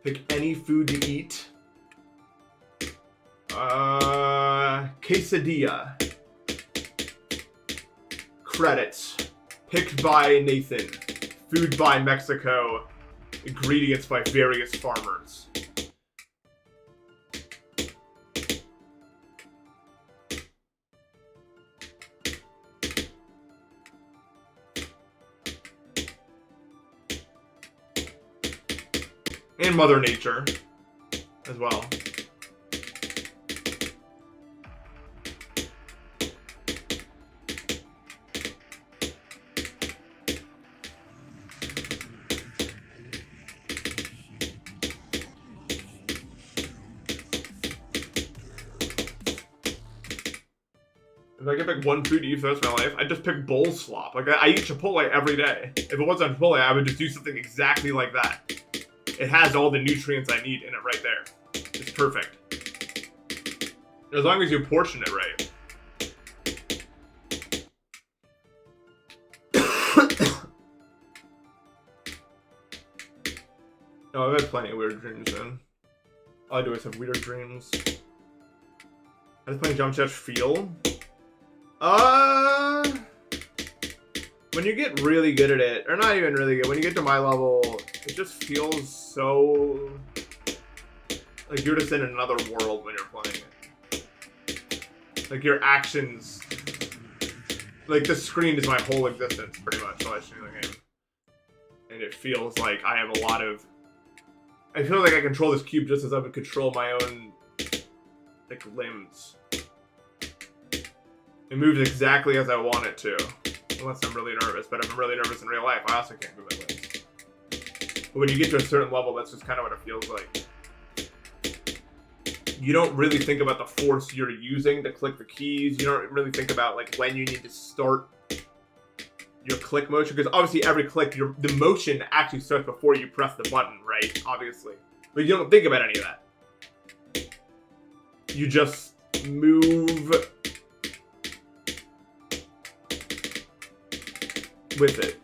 Pick any food to eat. Quesadilla. Credits. Picked by Nathan. Food by Mexico. Ingredients by various farmers. And Mother Nature as well. If I could pick one food to eat for the rest of my life, I'd just pick bowl slop. Like, I eat Chipotle every day. If it wasn't Chipotle, I would just do something exactly like that. It has all the nutrients I need in it right there. It's perfect. As long as you portion it right. No, I've had plenty of weird dreams, man. All I do is have weird dreams. I was playing Jump Chat Feel. When you get really good at it, or not even really good, when you get to my level, it just feels so like you're just in another world when you're playing it. Like your actions, like the screen is my whole existence pretty much while I stream the game. And it feels like I have a lot of, I feel like I control this cube just as I would control my own, like, limbs. It moves exactly as I want it to. Unless I'm really nervous, but if I'm really nervous in real life, I also can't move my limbs. But when you get to a certain level, that's just kind of what it feels like. You don't really think about the force you're using to click the keys. You don't really think about like when you need to start your click motion, because obviously every click, the motion actually starts before you press the button, right? Obviously. But you don't think about any of that. You just move with it.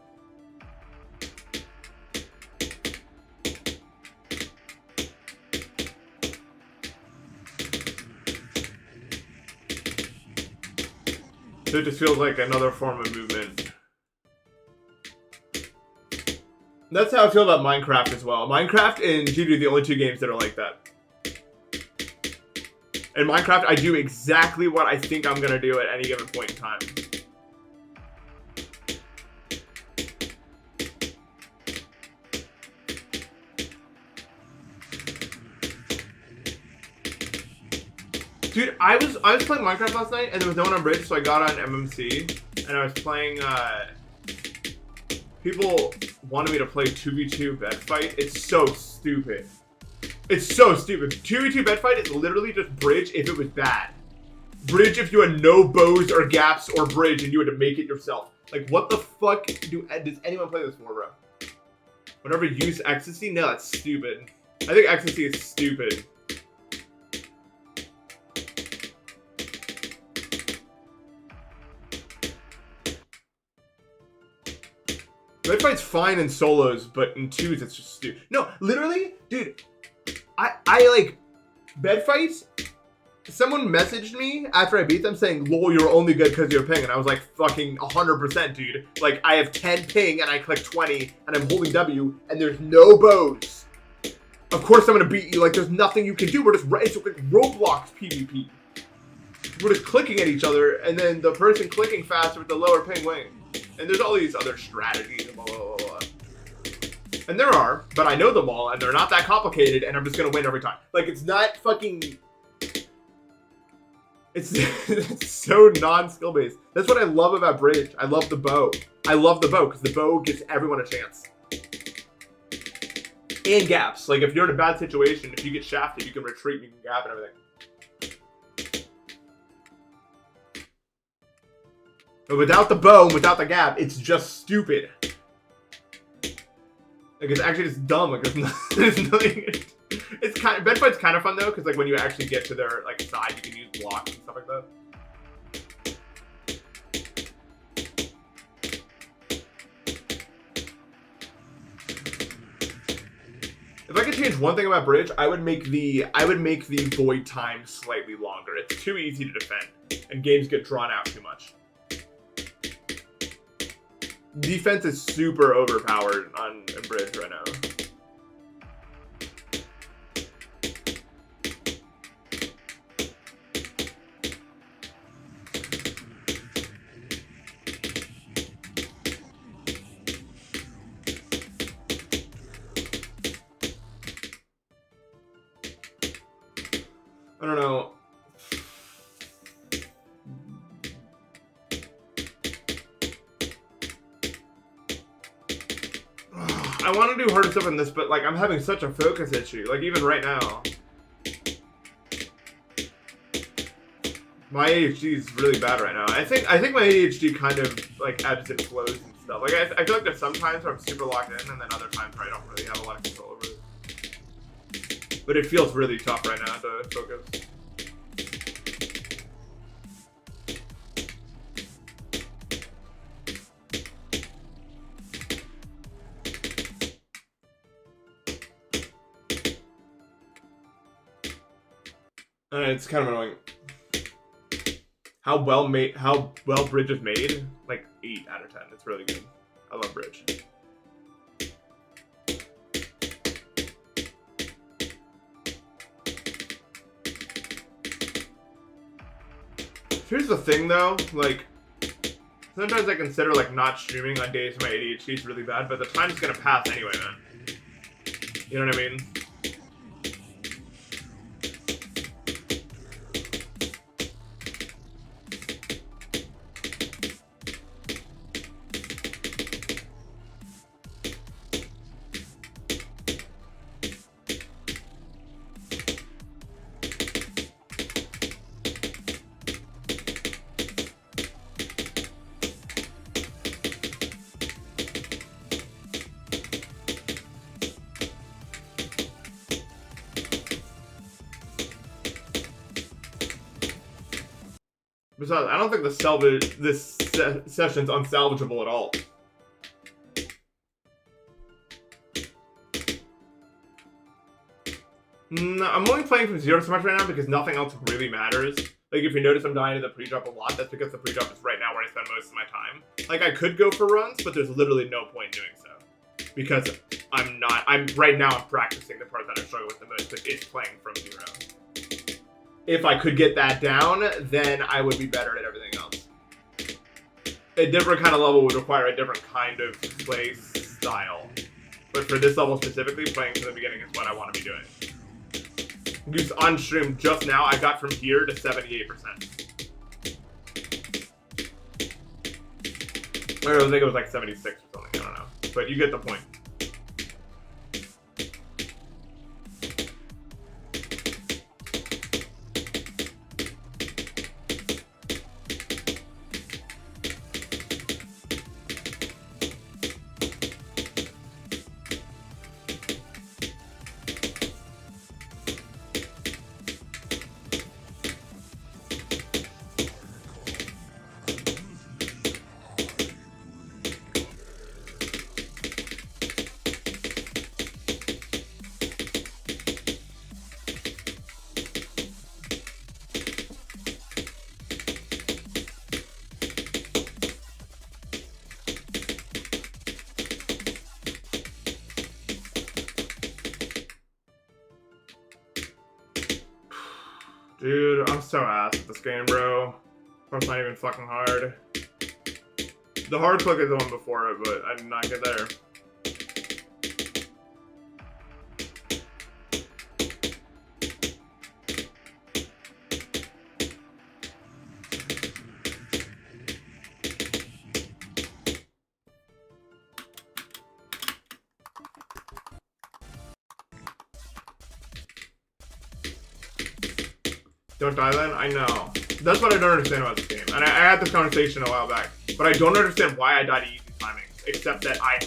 So it just feels like another form of movement. That's how I feel about Minecraft as well. Minecraft and GD are the only two games that are like that. In Minecraft, I do exactly what I think I'm gonna do at any given point in time. Dude, I was playing Minecraft last night and there was no one on bridge, so I got on MMC and I was playing. People wanted me to play 2v2 bed fight. It's so stupid. It's so stupid. 2v2 bed fight is literally just bridge if it was bad. Bridge if you had no bows or gaps or bridge and you had to make it yourself. Like, what the fuck does anyone play this for, bro? Whenever you use ecstasy? No, that's stupid. I think ecstasy is stupid. Bed fight's fine in solos, but in twos it's just stupid. No, literally, dude, I like bed fights. Someone messaged me after I beat them saying, "Lol, you're only good because you're ping," and I was like, "Fucking 100%, dude." Like, I have 10 ping and I click 20 and I'm holding W and there's no bows. Of course I'm gonna beat you. Like, there's nothing you can do. We're just it's like Roblox PvP. We're just clicking at each other, and then the person clicking faster with the lower ping wing. And there's all these other strategies and blah, blah, blah, blah. And there are, but I know them all, and they're not that complicated, and I'm just gonna win every time. Like, it's not fucking... It's so non-skill based. That's what I love about Bridge. I love the bow. I love the bow, because the bow gives everyone a chance. And gaps. Like, if you're in a bad situation, if you get shafted, you can retreat, you can gap and everything. But without the bow and without the gap, it's just stupid. Like, it's actually just dumb. Like, there's nothing. It's kind of, bed fight's kind of fun though, because like when you actually get to their like side, you can use blocks and stuff like that. If I could change one thing about Bridge, I would make the void time slightly longer. It's too easy to defend, and games get drawn out too much. Defense is super overpowered on Bridge right now. I don't know. I want to do harder stuff in this, but like I'm having such a focus issue. Like even right now, my ADHD is really bad right now. I think my ADHD kind of like ebbs and flows and stuff. Like I feel like there's some times where I'm super locked in, and then other times where I don't really have a lot of control over it. But it feels really tough right now to focus. It's kind of annoying. How well Bridge is made, like 8 out of 10. It's really good. I love Bridge. Here's the thing though, like sometimes I consider like not streaming on days when my ADHD is really bad, but the time's gonna pass anyway, man. You know what I mean? Besides, I don't think this session's unsalvageable at all. No, I'm only playing from 0 so much right now because nothing else really matters. Like, if you notice I'm dying to the pre-drop a lot, that's because the pre-drop is right now where I spend most of my time. Like, I could go for runs, but there's literally no point in doing so. Because right now I'm practicing the part that I struggle with the most, which is playing from 0. If I could get that down, then I would be better at everything else. A different kind of level would require a different kind of play style. But for this level specifically, playing from the beginning is what I want to be doing. Because on stream just now, I got from here to 78%. I think it was like 76 or something, I don't know. But you get the point. Dude, I'm so ass at this game, bro. It's not even fucking hard. The hard click is the one before it, but I did not get there. Don't die then? I know. That's what I don't understand about this game. And I had this conversation a while back. But I don't understand why I die to easy timings. Except that I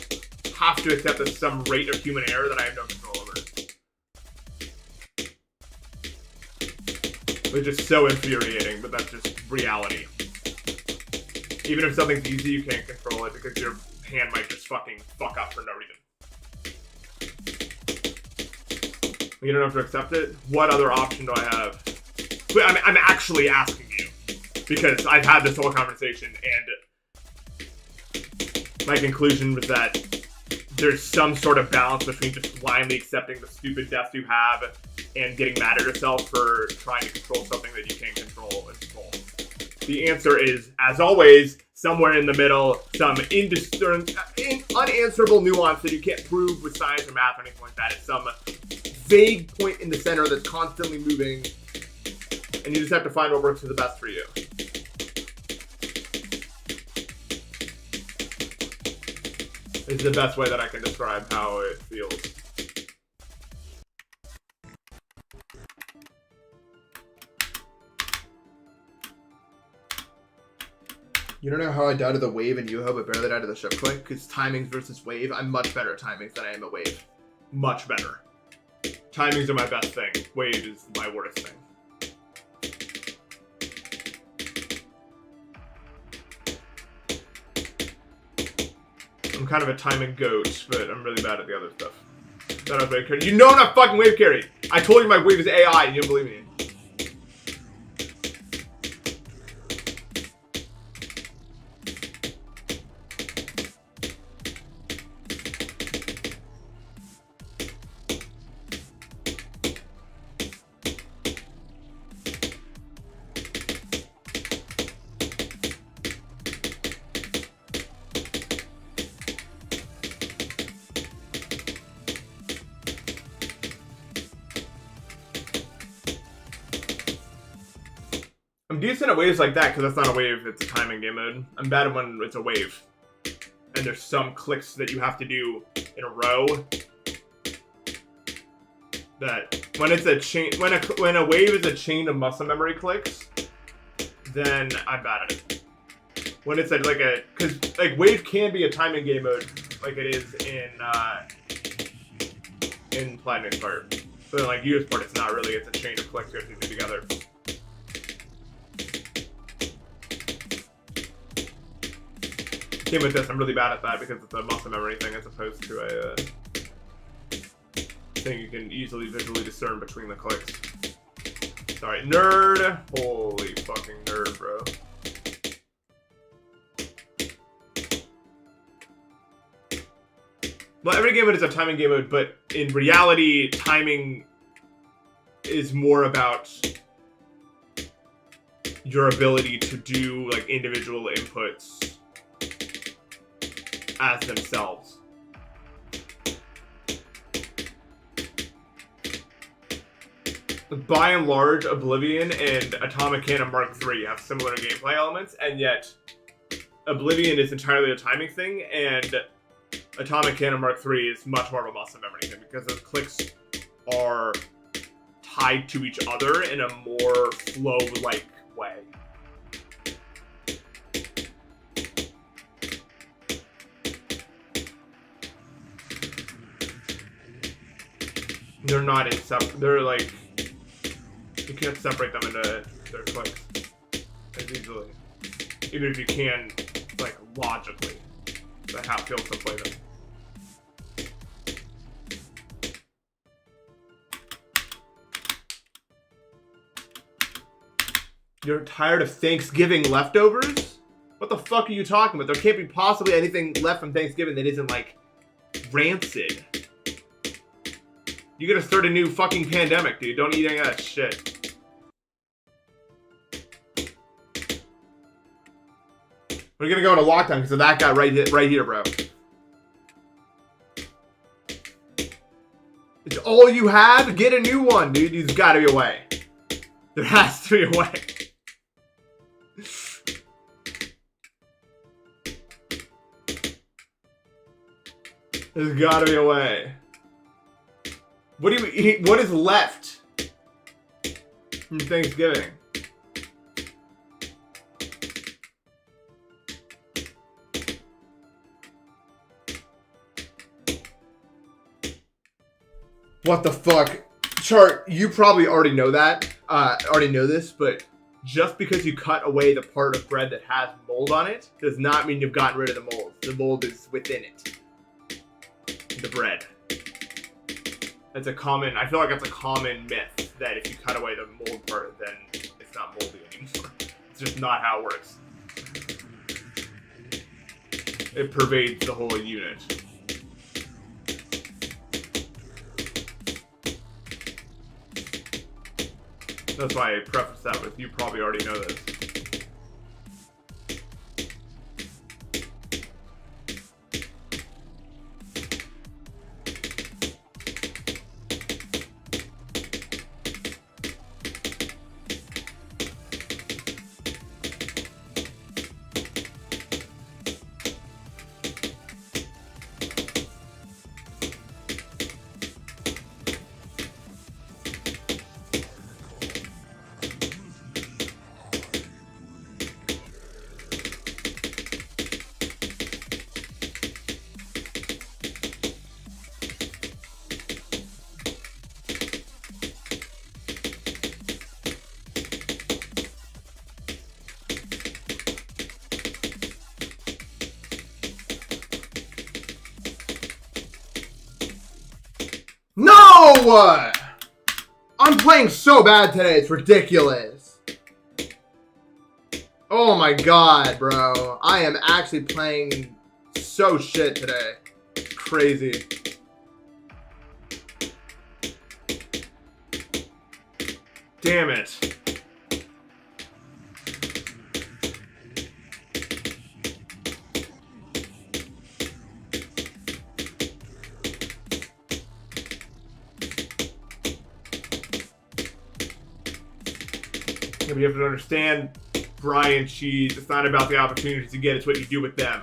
have to accept that some rate of human error that I have no control over. Which is so infuriating, but that's just reality. Even if something's easy, you can't control it because your hand might just fucking fuck up for no reason. You don't have to accept it? What other option do I have? I'm actually asking you, because I've had this whole conversation, and my conclusion was that there's some sort of balance between just blindly accepting the stupid deaths you have and getting mad at yourself for trying to control something that you can't control. The answer is, as always, somewhere in the middle, some unanswerable nuance that you can't prove with science or math or anything like that. It's some vague point in the center that's constantly moving, and you just have to find what works for the best for you. It's the best way that I can describe how it feels. You don't know how I died to the wave in Yuho, but barely died to the ship click? Because timings versus wave, I'm much better at timings than I am at wave. Much better. Timings are my best thing. Wave is my worst thing. I'm kind of a timing goat, but I'm really bad at the other stuff. That was wave carry. You know I'm not fucking wave carry! I told you my wave is AI and you didn't believe me. I'm decent at waves like that because that's not a wave, it's a timing game mode. I'm bad at when it's a wave. And there's some clicks that you have to do in a row. That when it's a chain, when a wave is a chain of muscle memory clicks, then I'm bad at it. When it's because wave can be a timing game mode like it is in Platinum part. But like US part, it's not really. It's a chain of clicks you have to do together. Same with this, I'm really bad at that because it's a muscle memory thing as opposed to a thing you can easily visually discern between the clicks. Sorry, nerd. Holy fucking nerd, bro. Well, every game mode is a timing game mode, but in reality, timing is more about your ability to do like individual inputs as themselves. By and large, Oblivion and Atomic Cannon Mark III have similar gameplay elements, and yet Oblivion is entirely a timing thing, and Atomic Cannon Mark III is much more of a muscle memory thing because those clicks are tied to each other in a more flow-like way. They're not in they're like, you can't separate them into their clicks as easily. Even if you can, like, logically, the how it feels to play them. You're tired of Thanksgiving leftovers? What the fuck are you talking about? There can't be possibly anything left from Thanksgiving that isn't, like, rancid. You're gonna start a new fucking pandemic, dude. Don't eat any of that shit. We're gonna go into lockdown because of that guy right here, bro. It's all you have? Get a new one, dude. There's gotta be a way. There has to be a way. There's gotta be a way. What do you eat? What is left from Thanksgiving? What the fuck? Chart, you probably already know that. Already know this, but just because you cut away the part of bread that has mold on it does not mean you've gotten rid of the mold. The mold is within it. The bread. That's a common, I feel like that's a common myth, that if you cut away the mold part, then it's not moldy anymore. It's just not how it works. It pervades the whole unit. That's why I prefaced that with, you probably already know this. No! I'm playing so bad today, it's ridiculous. Oh my god, bro. I am actually playing so shit today. It's crazy. Damn it. But you have to understand, Brian Cheese, it's not about the opportunities you get, it's what you do with them.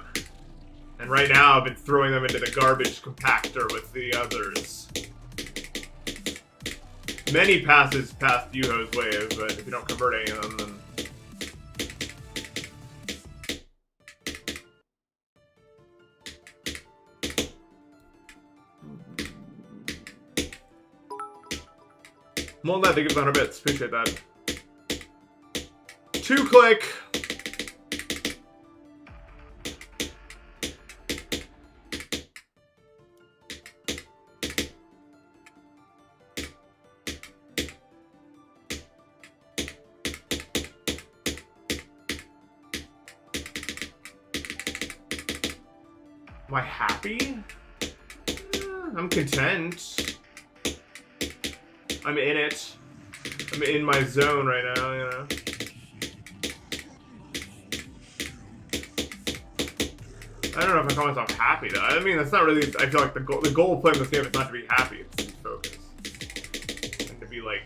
And right now, I've been throwing them into the garbage compactor with the others. Many passes past Yuho's wave, but if you don't convert any of them, then... Well, that, thank you for 100 bits. Appreciate that. 2-click. I happy? I'm content. I'm in it. I'm in my zone right now, you know. I don't know if I call myself happy though. I mean, that's not really. I feel like the goal of playing this game is not to be happy. It's to be focused and to be like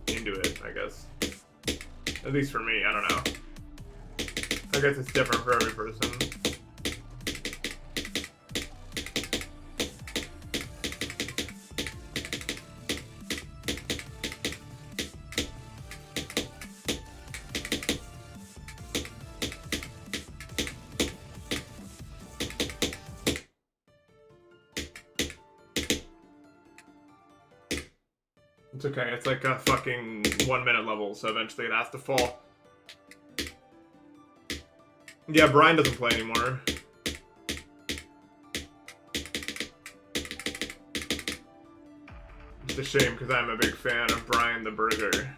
into it. I guess. At least for me, I don't know. I guess it's different for every person. It's okay, it's like a fucking 1 minute level, so eventually it has to fall. Yeah, Brian doesn't play anymore. It's a shame, because I'm a big fan of Brian the Burger.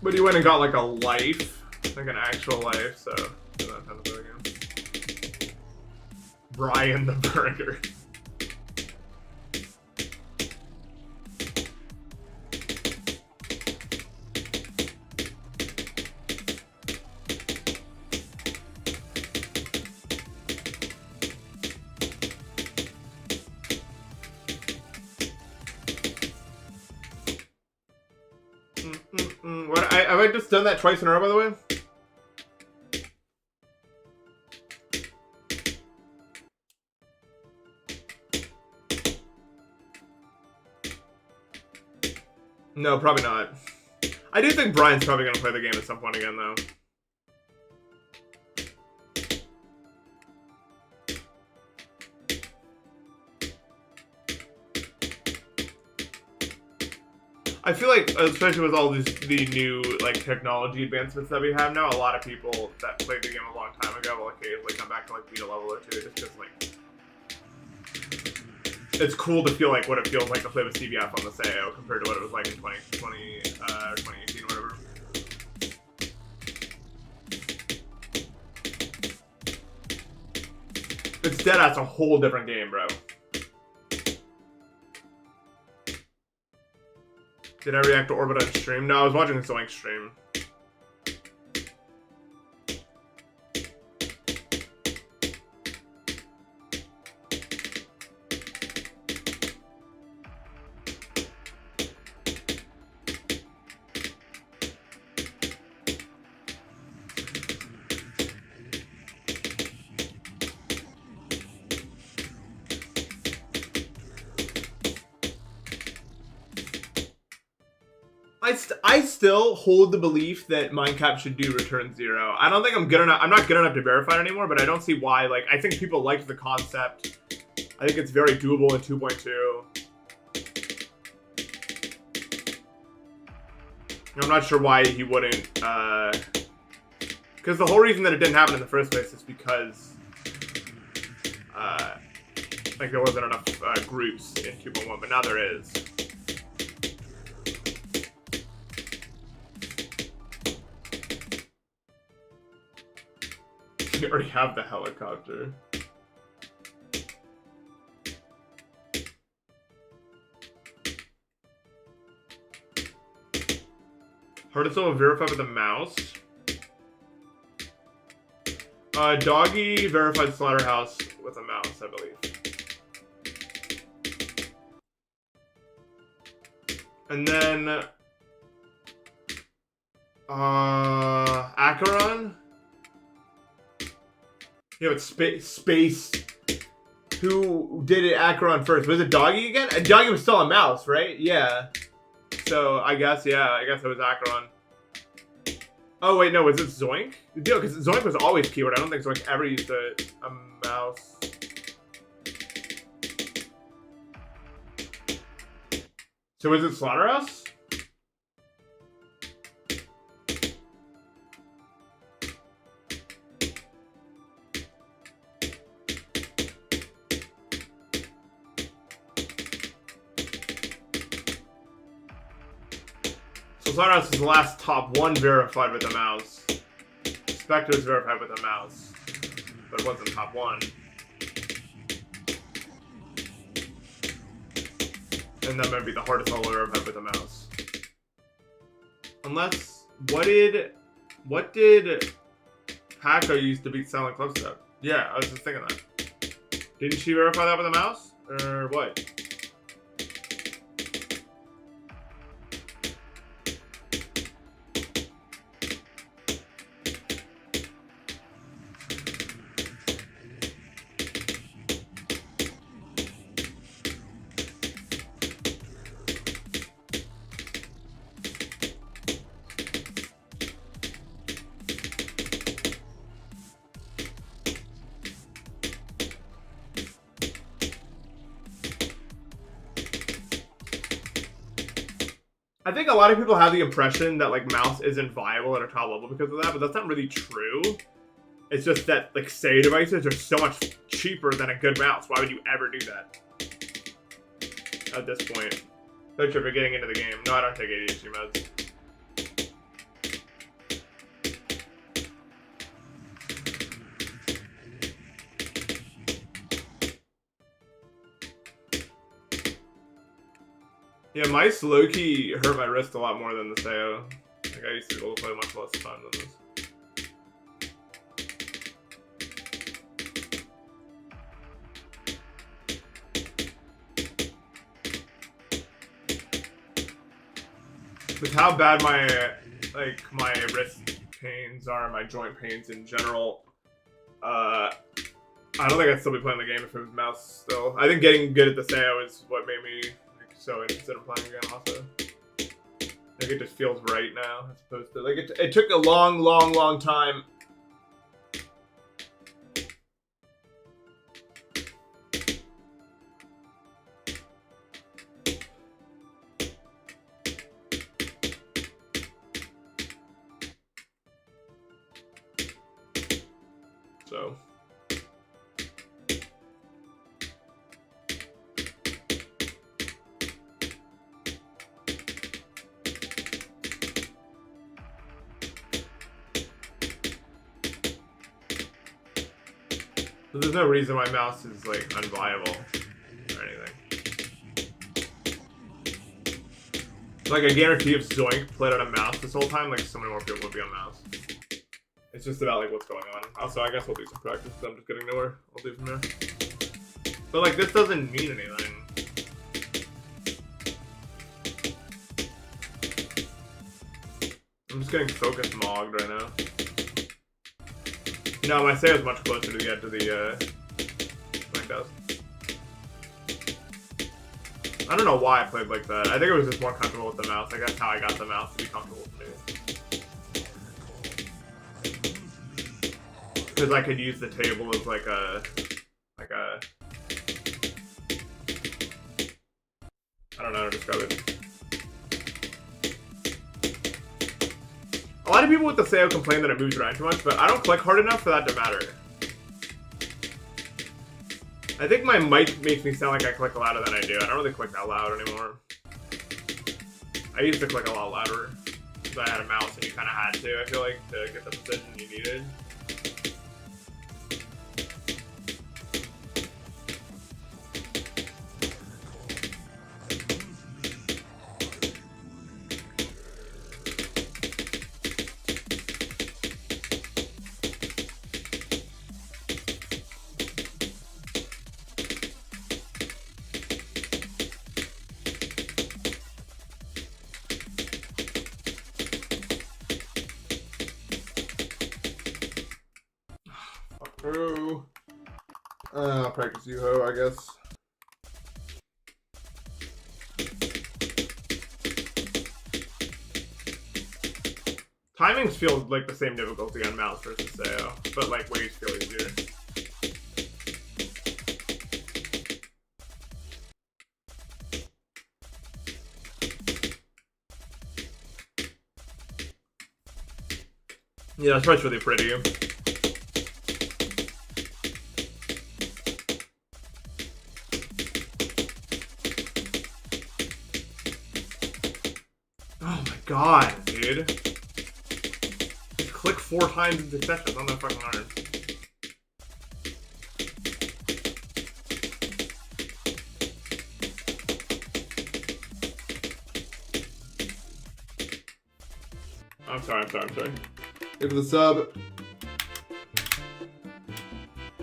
But he went and got like a life, like an actual life, so that's how to play again. Brian the Burger. What, have I just done that twice in a row, by the way? No, probably not. I do think Brian's probably going to play the game at some point again, though. I feel like, especially with all the new like technology advancements that we have now, a lot of people that played the game a long time ago will occasionally come back to like beat a level or two, just because like it's cool to feel like what it feels like to play with CBF on the SAO compared to what it was like in 2020 or 2018 or whatever. It's dead ass a whole different game, bro. Did I react to Orbit on stream? No, I was watching the Zoink stream. I still hold the belief that Minecraft should do return 0. I don't think I'm good enough. I'm not good enough to verify it anymore, but I don't see why. Like, I think people liked the concept. I think it's very doable in 2.2. I'm not sure why he wouldn't. Because the whole reason that it didn't happen in the first place is because, like, there wasn't enough groups in 2.1, but now there is. You already have the helicopter. Hard to still verify with the mouse. Doggy verified slaughterhouse with a mouse, I believe. And then Acheron. You know, it's space. Who did it? Acheron first. Was it Doggy again? Doggy was still a mouse, right? Yeah. So I guess, yeah, I guess it was Acheron. Oh wait, no, was it Zoink? No, because Zoink was always keyword. I don't think Zoink ever used a mouse. So was it Slaughterhouse? Zardos is the last top 1 verified with a mouse. Spectre's verified with a mouse. But it wasn't top 1. And that might be the hardest level verified with a mouse. Unless, what did Paco use to beat Silent Clubstep? Yeah, I was just thinking that. Didn't she verify that with a mouse? Or what? I think a lot of people have the impression that like mouse isn't viable at a top level because of that, but that's not really true. It's just that like SEO devices are so much cheaper than a good mouse. Why would you ever do that at this point? Especially if you're getting into the game. No, I don't take ADHD meds. Yeah, mice low-key hurt my wrist a lot more than the SEO. Like, I used to be able to play much less time than this. With how bad my wrist pains are, my joint pains in general, I don't think I'd still be playing the game if it was mouse still. I think getting good at the SEO is what made me so interested in playing again also. Like it just feels right now as opposed to like it took a long time. So there's no reason why mouse is like unviable or anything. Like I guarantee if Zoink played on a mouse this whole time, like so many more people would be on mouse. It's just about like what's going on. Also, I guess we'll do some practice because I'm just getting nowhere. I'll do from there. But like this doesn't mean anything. I'm just getting focus mogged right now. You know, my SEO is much closer to get to the like that. I don't know why I played like that. I think it was just more comfortable with the mouse. Like that's how I got the mouse to be comfortable with me. Because I could use the table as like a I don't know how to describe it. A lot of people with the SEO complain that it moves around too much, but I don't click hard enough for that to matter. I think my mic makes me sound like I click louder than I do. I don't really click that loud anymore. I used to click a lot louder because I had a mouse and you kind of had to, I feel like, to get the precision you needed. Practice you-ho, I guess. Timings feel like the same difficulty on mouse versus SEO, but like waves feel easier. Yeah, this part's really pretty. god, dude. Just click 4 times in succession. It's not that fucking hard. I'm sorry. Give it the sub.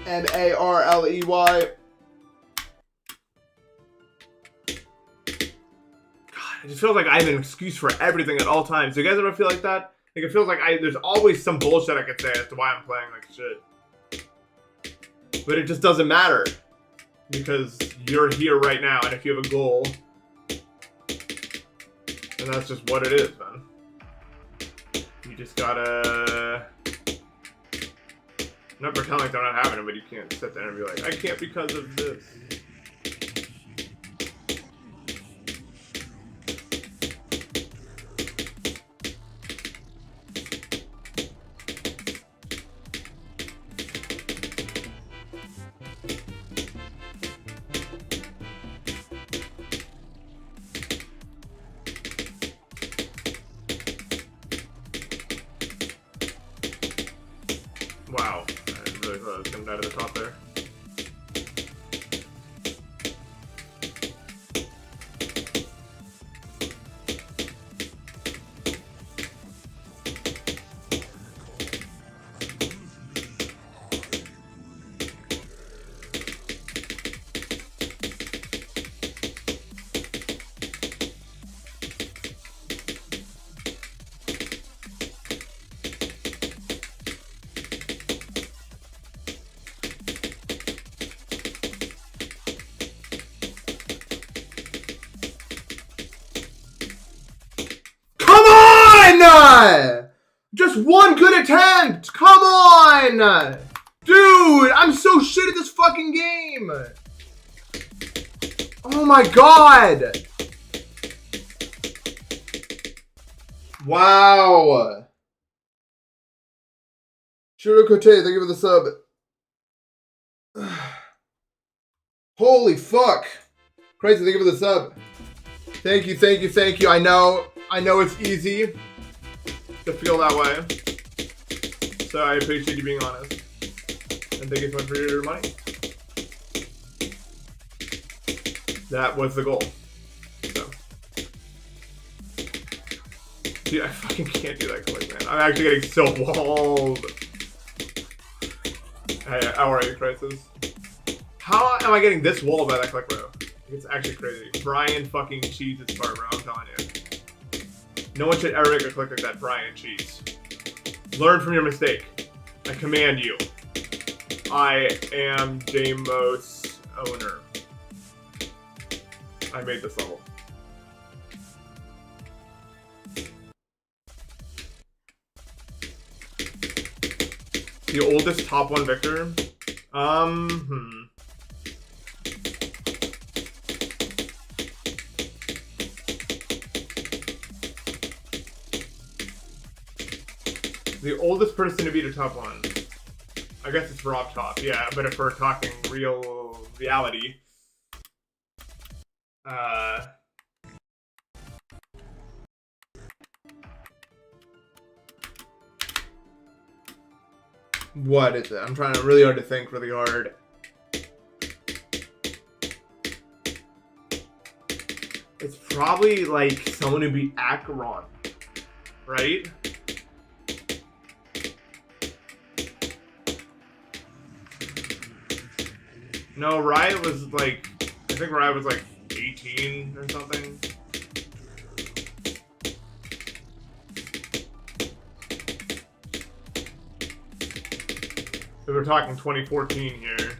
Marley. God, it just feels like I have an excuse for everything at all times. Do you guys ever feel like that? Like, it feels like there's always some bullshit I could say as to why I'm playing like shit. But it just doesn't matter. Because you're here right now, and if you have a goal, then that's just what it is, man. You just gotta... not pretend like they're not having it, but you can't sit there and be like, I can't because of this. Wow, I really thought I was coming out of the top there. Just one good attempt! Come on! Dude, I'm so shit at this fucking game! Oh my god! Wow! Shiro Kote, thank you for the sub. Holy fuck! Crazy, thank you for the sub. Thank you. I know it's easy to feel that way. So I appreciate you being honest. And thank you so much for your money. That was the goal. So. Dude, I fucking can't do that click, man. I'm actually getting so walled. Hey, how are you, Crisis? How am I getting this walled by that click, bro? It's actually crazy. Brian fucking cheats its part, bro. I'm telling you. No one should ever make a click like that. Brian cheats. Learn from your mistake. I command you. I am Deimos owner. I made this level. The oldest top 1 victor? The oldest person to beat a top 1. I guess it's Rob Top, yeah, but if we're talking real reality. What is it? I'm trying really hard to think really hard. It's probably like someone who beat Acheron, right? No, Riot was like, I think Riot was like 18 or something. So we're talking 2014 here.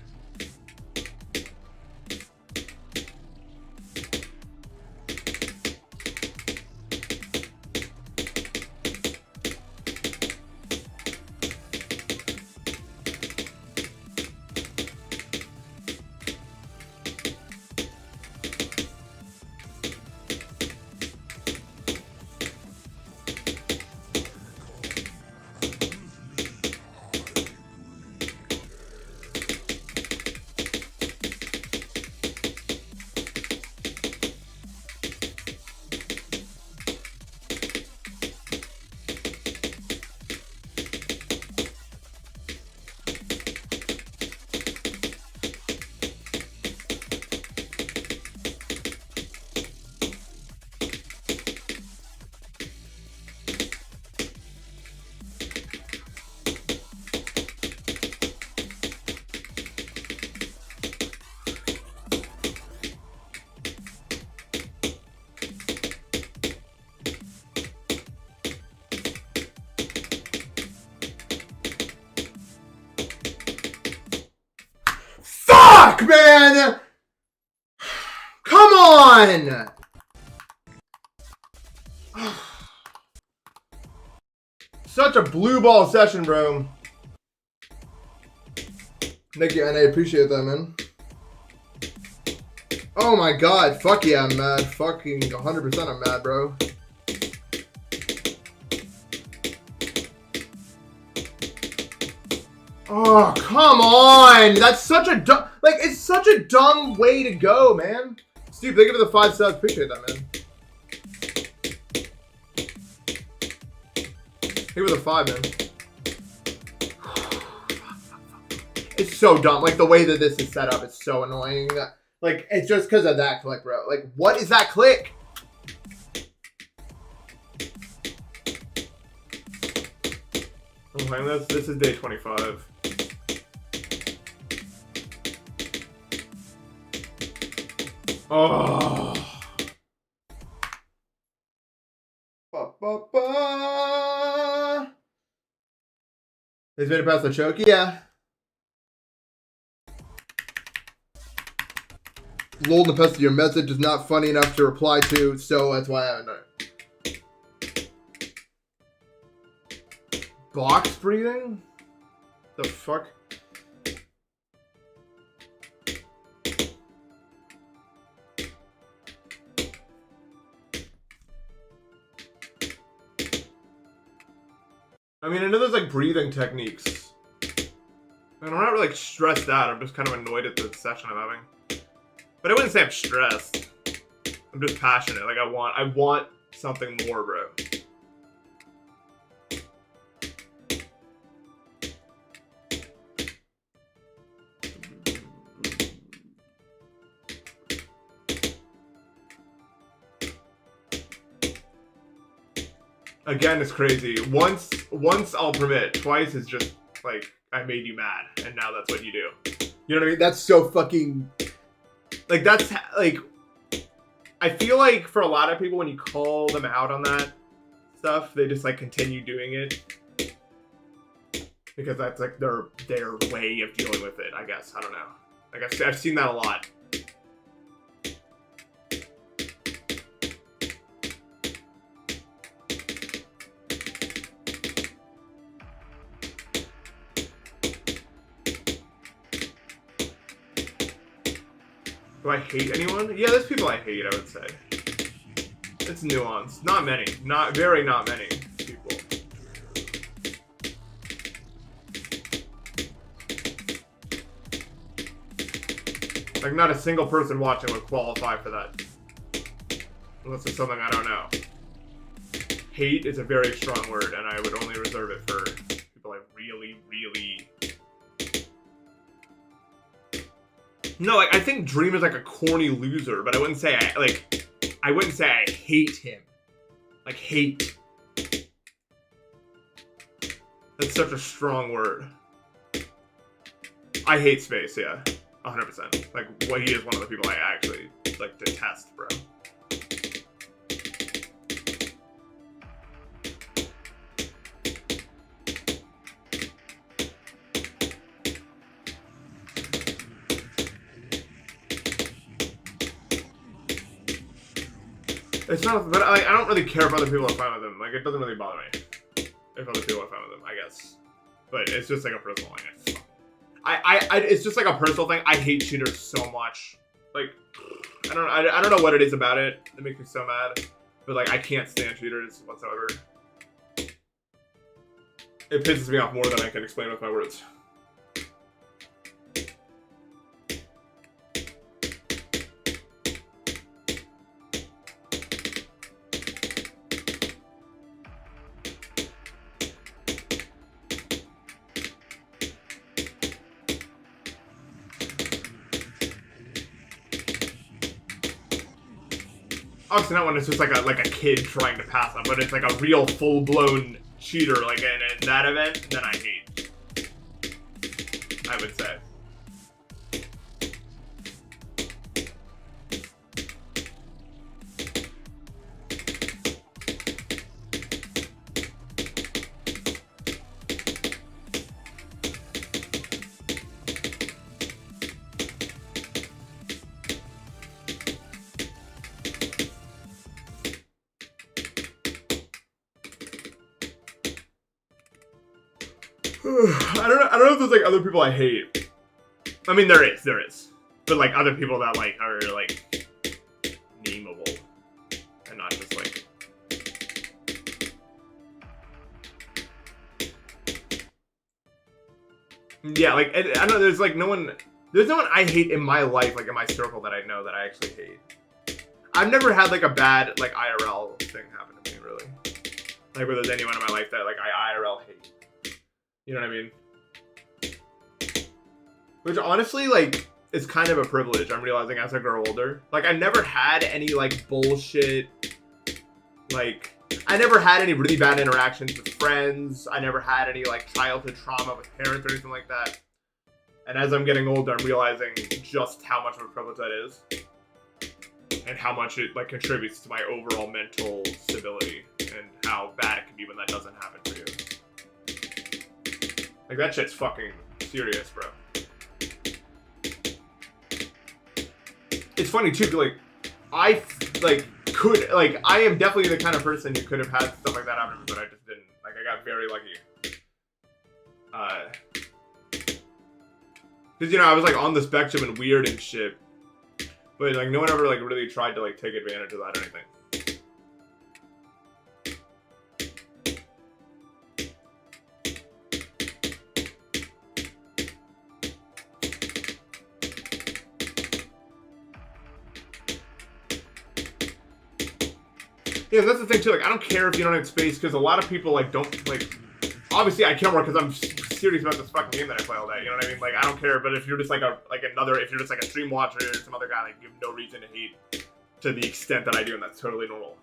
fuck, man! Come on! Such a blue ball session, bro. Thank you, and I appreciate that, man. Oh my god, fuck yeah, I'm mad. Fucking 100% I'm mad, bro. Oh, come on! That's such a dumb, like, it's such a dumb way to go, man. Steve, thank you for the 5 subs. Appreciate that, man. Here with a 5, man. It's so dumb. Like, the way that this is set up, it's so annoying. Like, it's just because of that click, bro. Like, what is that click? I'm playing this. This is day 25. Oh. Ba, ba, ba. He's made it past the choke? Yeah. Lol, npesta, your message is not funny enough to reply to, so that's why I haven't done it. Box breathing? The fuck? I mean, I know there's like breathing techniques. And I'm not really like stressed out. I'm just kind of annoyed at the session I'm having. But I wouldn't say I'm stressed. I'm just passionate. Like I want something more, bro. Again, it's crazy. Once I'll permit. Twice is just like I made you mad, and now that's what you do. You know what I mean? That's so fucking. Like that's like. I feel like for a lot of people, when you call them out on that stuff, they just like continue doing it because that's like their way of dealing with it. I guess I don't know. Like I've seen that a lot. Do I hate anyone? Yeah, there's people I hate, I would say. It's nuanced. Not many. Not many people. Like, not a single person watching would qualify for that. Unless it's something I don't know. Hate is a very strong word, and I would only reserve it for people I really, really... No, like I think Dream is like a corny loser, but I wouldn't say I wouldn't say I hate him. Like hate. That's such a strong word. I hate Space, yeah. 100%. Like what he is one of the people I actually like detest, bro. It's not, but like, I don't really care if other people are fine with them. Like, it doesn't really bother me if other people are fine with them, I guess. But it's just like a personal thing. It's just like a personal thing. I hate cheaters so much. Like, I don't know what it is about it that makes me so mad. But like, I can't stand cheaters whatsoever. It pisses me off more than I can explain with my words. Obviously not when it's just like a kid trying to pass them, but it's like a real full-blown cheater like in that event, then I hate. I would say. I don't know if there's like other people I hate. I mean, there is, but like other people that like are like nameable, and not just like. Yeah, like I don't know. There's no one I hate in my life, like in my circle that I know that I actually hate. I've never had like a bad like IRL thing happen to me, really. Like where there's anyone in my life that like I IRL hate. You know what I mean? Which honestly, like, is kind of a privilege. I'm realizing as I grow older. Like I never had any like bullshit. Like I never had any really bad interactions with friends. I never had any like childhood trauma with parents or anything like that. And as I'm getting older, I'm realizing just how much of a privilege that is. And how much it like contributes to my overall mental stability. And how bad it can be when that doesn't happen for you. Like that shit's fucking serious, bro. It's funny too, like, I am definitely the kind of person who could have had stuff like that happen to me, but I just didn't. Like, I got very lucky. Cause, you know, I was like on the spectrum and weird and shit. But like no one ever like really tried to like take advantage of that or anything. Yeah, that's the thing too. Like, I don't care if you don't have space, because a lot of people like don't like. Obviously, I care more because I'm serious about this fucking game that I play all day. You know what I mean? Like, I don't care. But if you're just like if you're just like a stream watcher or some other guy, like, you have no reason to hate to the extent that I do, and that's totally normal.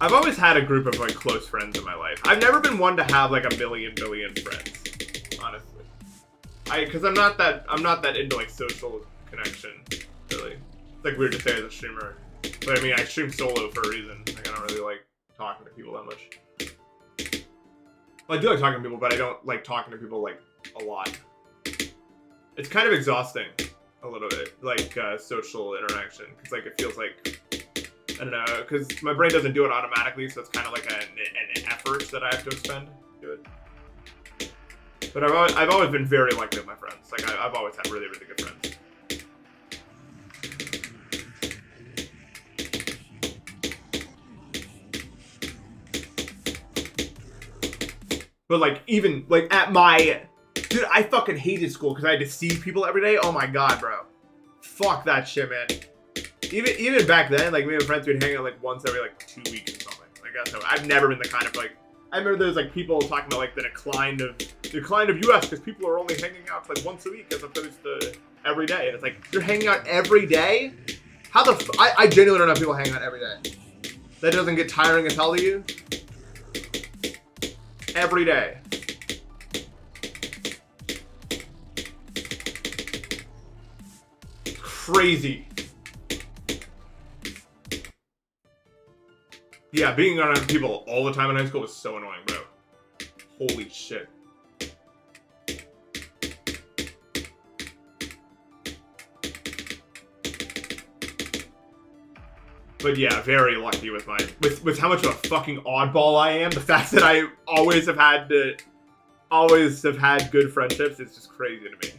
I've always had a group of like close friends in my life. I've never been one to have like a billion friends, honestly. Because I'm not that into like social connection, really. It's like weird to say as a streamer, but I mean I stream solo for a reason. Like I don't really like talking to people that much. Well, I do like talking to people, but I don't like talking to people like a lot. It's kind of exhausting, a little bit, like social interaction, because like it feels like. I don't know, because my brain doesn't do it automatically, so it's kind of like an effort that I have to expend to do it. But I've always been very lucky with my friends. Like I've always had really good friends. But like even like at my dude, I fucking hated school because I had to see people every day. Oh my god, bro, fuck that shit, man. Even back then, like me and my friends would hang out like once every like 2 weeks or something. Like so I've never been the kind of like. I remember there's like people talking about like the decline of US because people are only hanging out like once a week as opposed to every day. And it's like you're hanging out every day. How the I genuinely don't know people hang out every day. That doesn't get tiring as hell to you. Every day. Crazy. Yeah, being around people all the time in high school was so annoying, bro. Holy shit. But yeah, very lucky with with how much of a fucking oddball I am. The fact that I always have had good friendships is just crazy to me.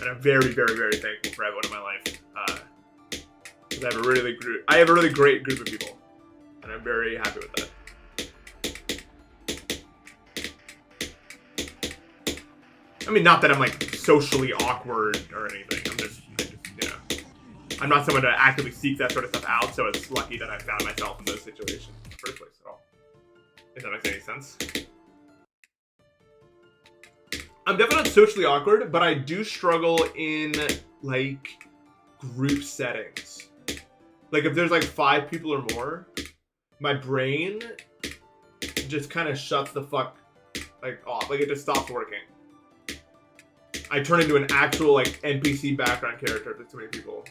And I'm very thankful for everyone in my life. Because I have a really great group of people. And I'm very happy with that. I mean, not that I'm like socially awkward or anything. I'm just you know, I'm not someone to actively seek that sort of stuff out. So it's lucky that I found myself in those situations in the first place at all. If that makes any sense. I'm definitely not socially awkward, but I do struggle in like group settings. Like if there's like 5 people or more. My brain just kind of shuts the fuck like off. Like it just stops working. I turn into an actual like NPC background character if there's too many people.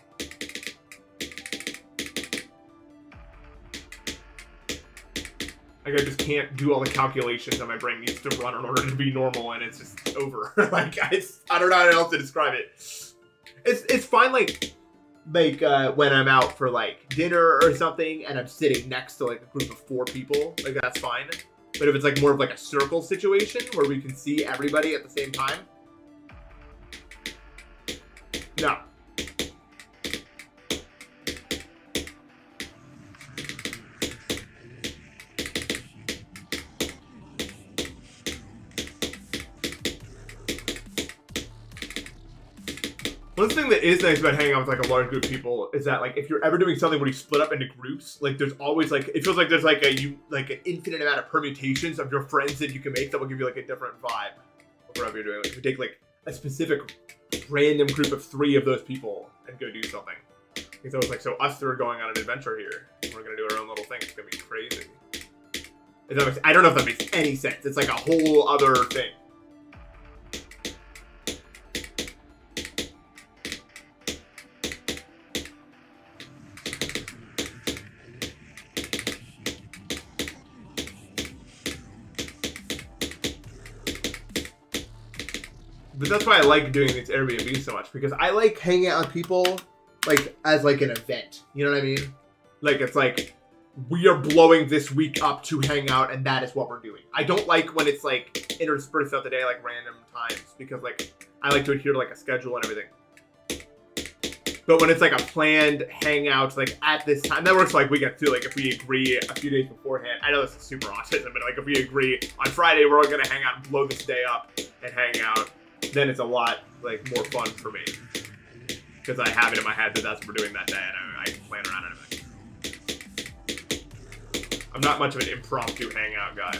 Like, I just can't do all the calculations that my brain needs to run in order to be normal, and it's just over. Like, I don't know how else to describe it. It's fine, like when I'm out for, like, dinner or something, and I'm sitting next to, like, a group of 4 people. Like, that's fine. But if it's, like, more of, like, a circle situation where we can see everybody at the same time, no. One thing that is nice about hanging out with, like, a large group of people is that, like, if you're ever doing something where you split up into groups, like, there's always, like, it feels like there's, like, an infinite amount of permutations of your friends that you can make that will give you, like, a different vibe of whatever you're doing. Like, if you take, like, a specific random group of 3 of those people and go do something. So it's like, so us 3 are going on an adventure here. We're going to do our own little thing. It's going to be crazy. I don't know if that makes any sense. It's, like, a whole other thing. But that's why I like doing these Airbnbs so much, because I like hanging out with people, like, as, like, an event. You know what I mean? Like, it's like, we are blowing this week up to hang out, and that is what we're doing. I don't like when it's, like, interspersed throughout the day, like, random times, because, like, I like to adhere to, like, a schedule and everything. But when it's, like, a planned hangout, like, at this time, that works, like, we get to, like, if we agree a few days beforehand. I know this is super autism, but, like, if we agree on Friday, we're all going to hang out and blow this day up and hang out, then it's a lot, like, more fun for me. Because I have it in my head that that's what we're doing that day, and I can plan around everything. I'm not much of an impromptu hangout guy.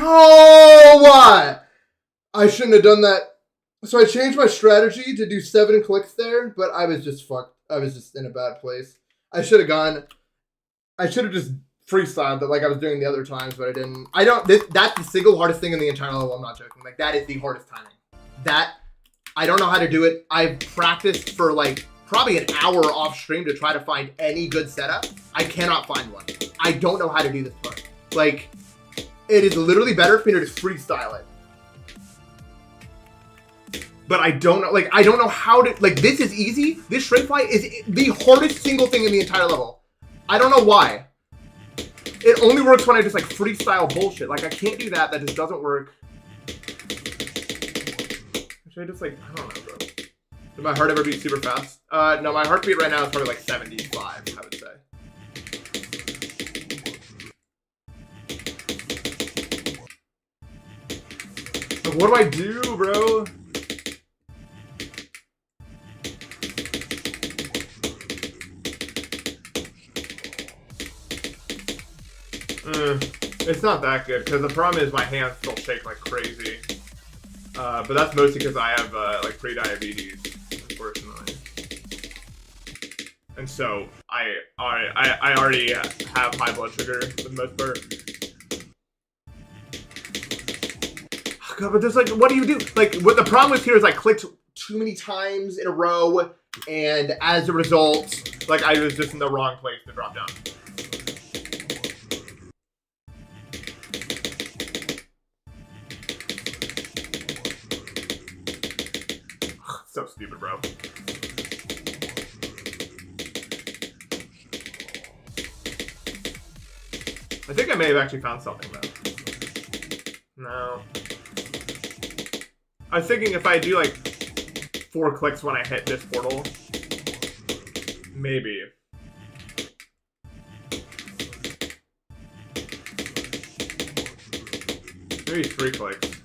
Oh, I shouldn't have done that. So I changed my strategy to do 7 clicks there, but I was just fucked. I was just in a bad place. I should have just freestyled it like I was doing the other times, but I didn't. That's the single hardest thing in the entire level. I'm not joking. Like, that is the hardest timing. I don't know how to do it. I've practiced for, like, probably an hour off stream to try to find any good setup. I cannot find one. I don't know how to do this part. Like, it is literally better for me to just freestyle it. But I don't know, like, I don't know how to, like, this is easy. This straight fly is the hardest single thing in the entire level. I don't know why. It only works when I just, like, freestyle bullshit. Like, I can't do that. That just doesn't work. Should I just, like, I don't know, bro. Did my heart ever beat super fast? No, my heartbeat right now is probably, like, 75, I would say. Like, what do I do, bro? It's not that good, because the problem is my hands still shake like crazy. But that's mostly because I have, like, pre-diabetes, unfortunately. And so I already have high blood sugar for the most part. Oh God, but there's like, what do you do? Like, what the problem with here is I clicked too many times in a row, and as a result, like I was just in the wrong place to drop down. So stupid, bro. I think I may have actually found something though. No. I was thinking if I do like 4 clicks when I hit this portal, maybe. Maybe 3 clicks.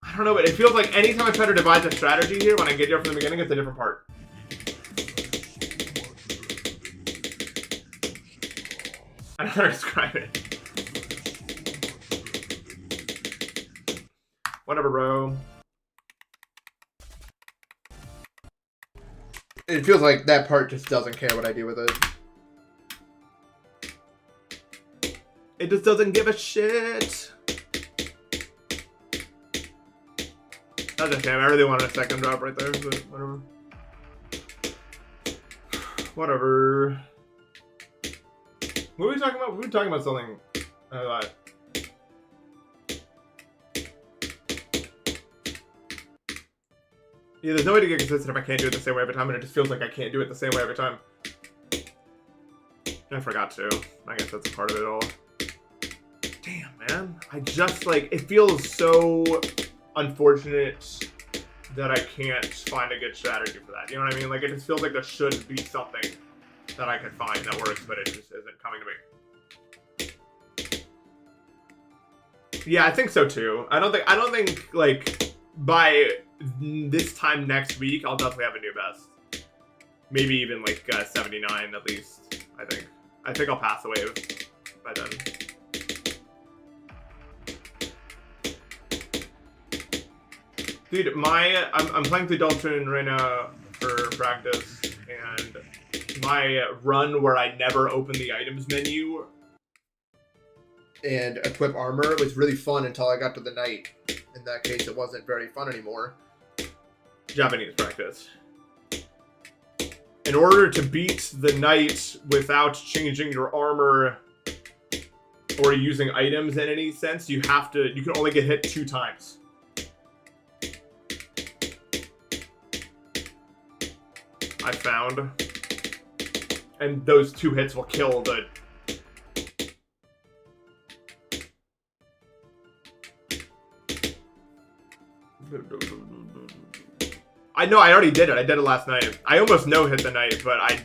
I don't know, but it feels like anytime I try to devise a strategy here, when I get here from the beginning, it's a different part. I don't know how to describe it. Whatever, bro. It feels like that part just doesn't care what I do with it. It just doesn't give a shit. That's a shame. I really wanted a second drop right there, but whatever. Whatever. What were we talking about? We were talking about something. Yeah, there's no way to get consistent if I can't do it the same way every time, and it just feels like I can't do it the same way every time. I forgot to. I guess that's a part of it all. Damn, man. I just, like, it feels so unfortunate that I can't find a good strategy for that. You know what I mean? Like, it just feels like there should be something that I could find that works, but it just isn't coming to me. Yeah, I think so too. I don't think like by this time next week I'll definitely have a new best. Maybe even like 79 at least. I think I'll pass the wave by then. Dude, I'm playing through Dalton right now for practice, and my run where I never open the items menu and equip armor was really fun until I got to the knight. In that case, it wasn't very fun anymore. Japanese practice. In order to beat the knight without changing your armor or using items in any sense, you can only get hit 2 times. I found. And those 2 hits will kill the... I know, I already did it. I did it last night. I almost no-hit the knight, but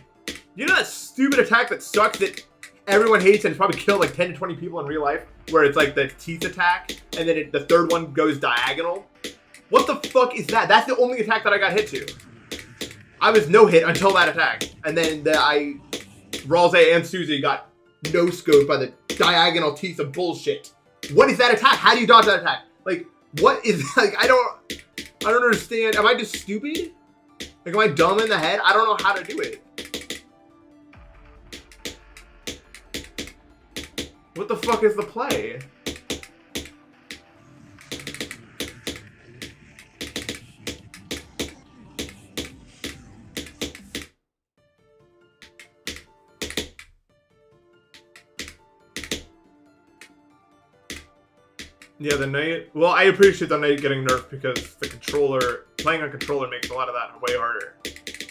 you know that stupid attack that sucks that everyone hates and it's probably killed like 10 to 20 people in real life? Where it's like the teeth attack, and then the third one goes diagonal? What the fuck is that? That's the only attack that I got hit to. I was no-hit until that attack. And then Ralze and Susie got no-scoped by the diagonal teeth of bullshit. What is that attack? How do you dodge that attack? Like, what is, like, I don't understand. Am I just stupid? Like, am I dumb in the head? I don't know how to do it. What the fuck is the play? Yeah, the knight. Well, I appreciate the knight getting nerfed because the controller, playing on controller makes a lot of that way harder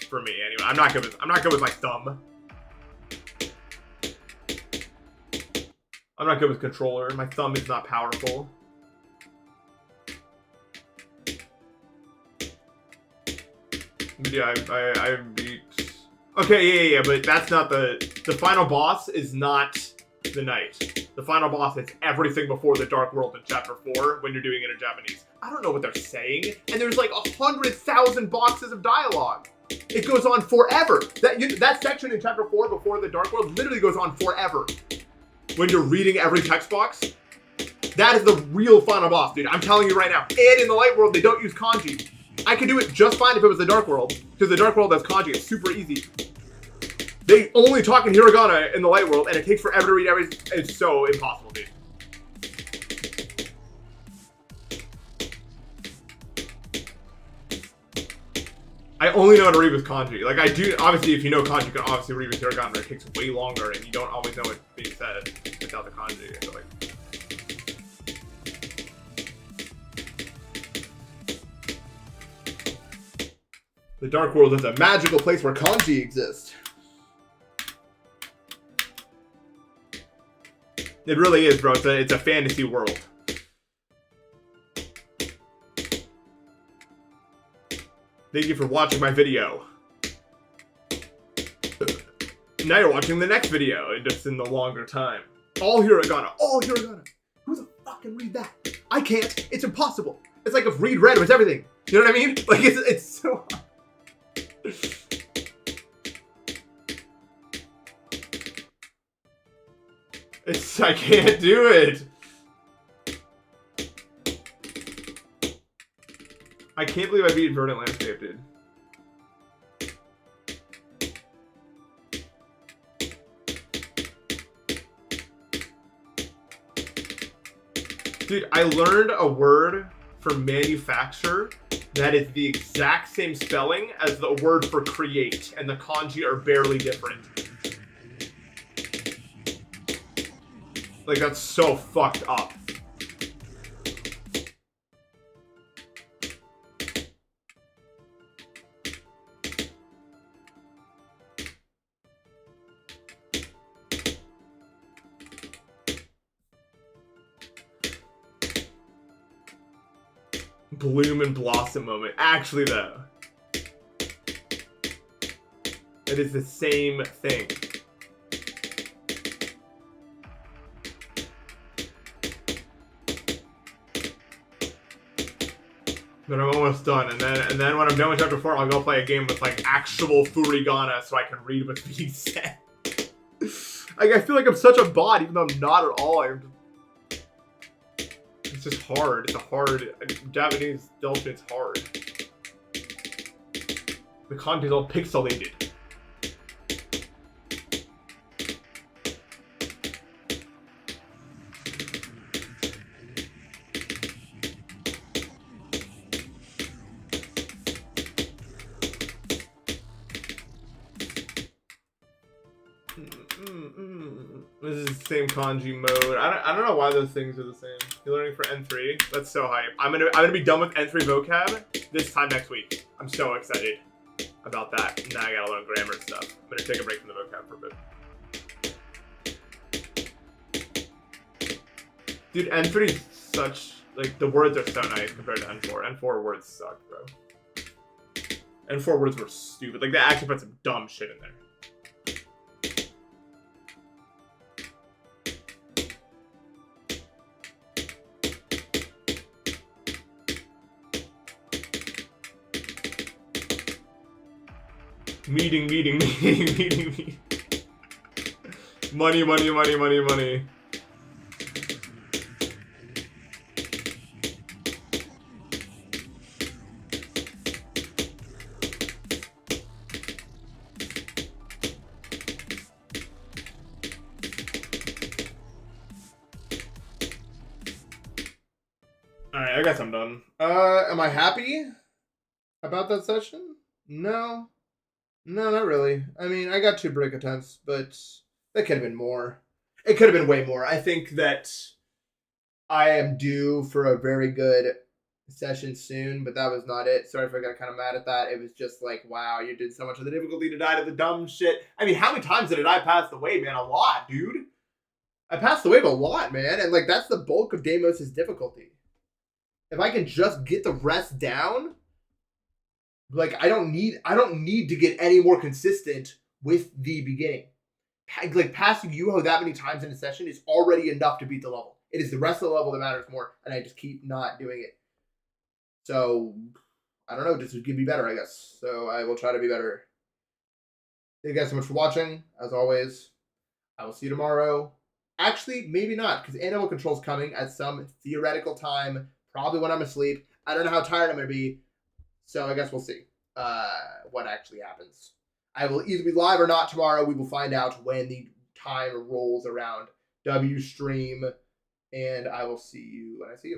for me. Anyway, I'm not good with my thumb. I'm not good with controller. My thumb is not powerful. But yeah, I beat. Okay, yeah, but that's not the final boss. Is not the knight. The final boss is everything before the Dark World in Chapter 4 when you're doing it in Japanese. I don't know what they're saying, and there's like 100,000 boxes of dialogue. It goes on forever. That section in Chapter 4 before the Dark World literally goes on forever. When you're reading every text box, that is the real final boss, dude. I'm telling you right now. And in the Light World, they don't use kanji. I could do it just fine if it was the Dark World, because the Dark World has kanji. It's super easy. They only talk in hiragana in the Light World, and it takes forever to read everything. It's so impossible, dude. I only know how to read with kanji. Like, I do, obviously, if you know kanji, you can obviously read with hiragana, but it takes way longer, and you don't always know what's being said without the kanji. I feel like. The Dark World is a magical place where kanji exist. It really is, bro. It's a fantasy world. Thank you for watching my video. Now you're watching the next video, just in the longer time. All hiragana, all hiragana. Who the fuck can read that? I can't. It's impossible. It's like if read red was everything. You know what I mean? Like it's so hard. I can't do it. I can't believe I beat Verdant Landscape, dude. Dude, I learned a word for manufacture that is the exact same spelling as the word for create, and the kanji are barely different. Like, that's so fucked up. Bloom and blossom moment. Actually, though, it is the same thing. But I'm almost done, and then when I'm done with chapter 4, I'll go play a game with like actual furigana so I can read what's being said. Like, I feel like I'm such a bot, even though I'm not at all. It's just hard. It's a hard Japanese delta. It's hard. The kanji is all pixelated. This is the same kanji mode. I don't know why those things are the same. You're learning for N3. That's so hype. I'm gonna be done with N3 vocab this time next week. I'm so excited about that. Now I gotta learn grammar and stuff. I'm gonna take a break from the vocab for a bit. Dude, N3 is such, like, the words are so nice compared to N4. N4 words suck, bro. N4 words were stupid. Like, they actually put some dumb shit in there. Meeting. Money. Alright, I guess I'm done. Am I happy about that session? No. No, not really. I mean, I got 2 break attempts, but that could have been more. It could have been way more. I think that I am due for a very good session soon, but that was not it. Sorry if I got kind of mad at that. It was just like, wow, you did so much of the difficulty to die to the dumb shit. I mean, how many times did I pass the wave, man? A lot, dude. I passed the wave a lot, man, and like that's the bulk of Deimos' difficulty. If I can just get the rest down, like I don't need to get any more consistent with the beginning. Like passing Yuho that many times in a session is already enough to beat the level. It is the rest of the level that matters more, and I just keep not doing it. So I don't know, just to be better, I guess. So I will try to be better. Thank you guys so much for watching. As always, I will see you tomorrow. Actually, maybe not, because endlevel control is coming at some theoretical time, probably when I'm asleep. I don't know how tired I'm going to be. So I guess we'll see what actually happens. I will either be live or not tomorrow. We will find out when the time rolls around. W stream, and I will see you when I see you.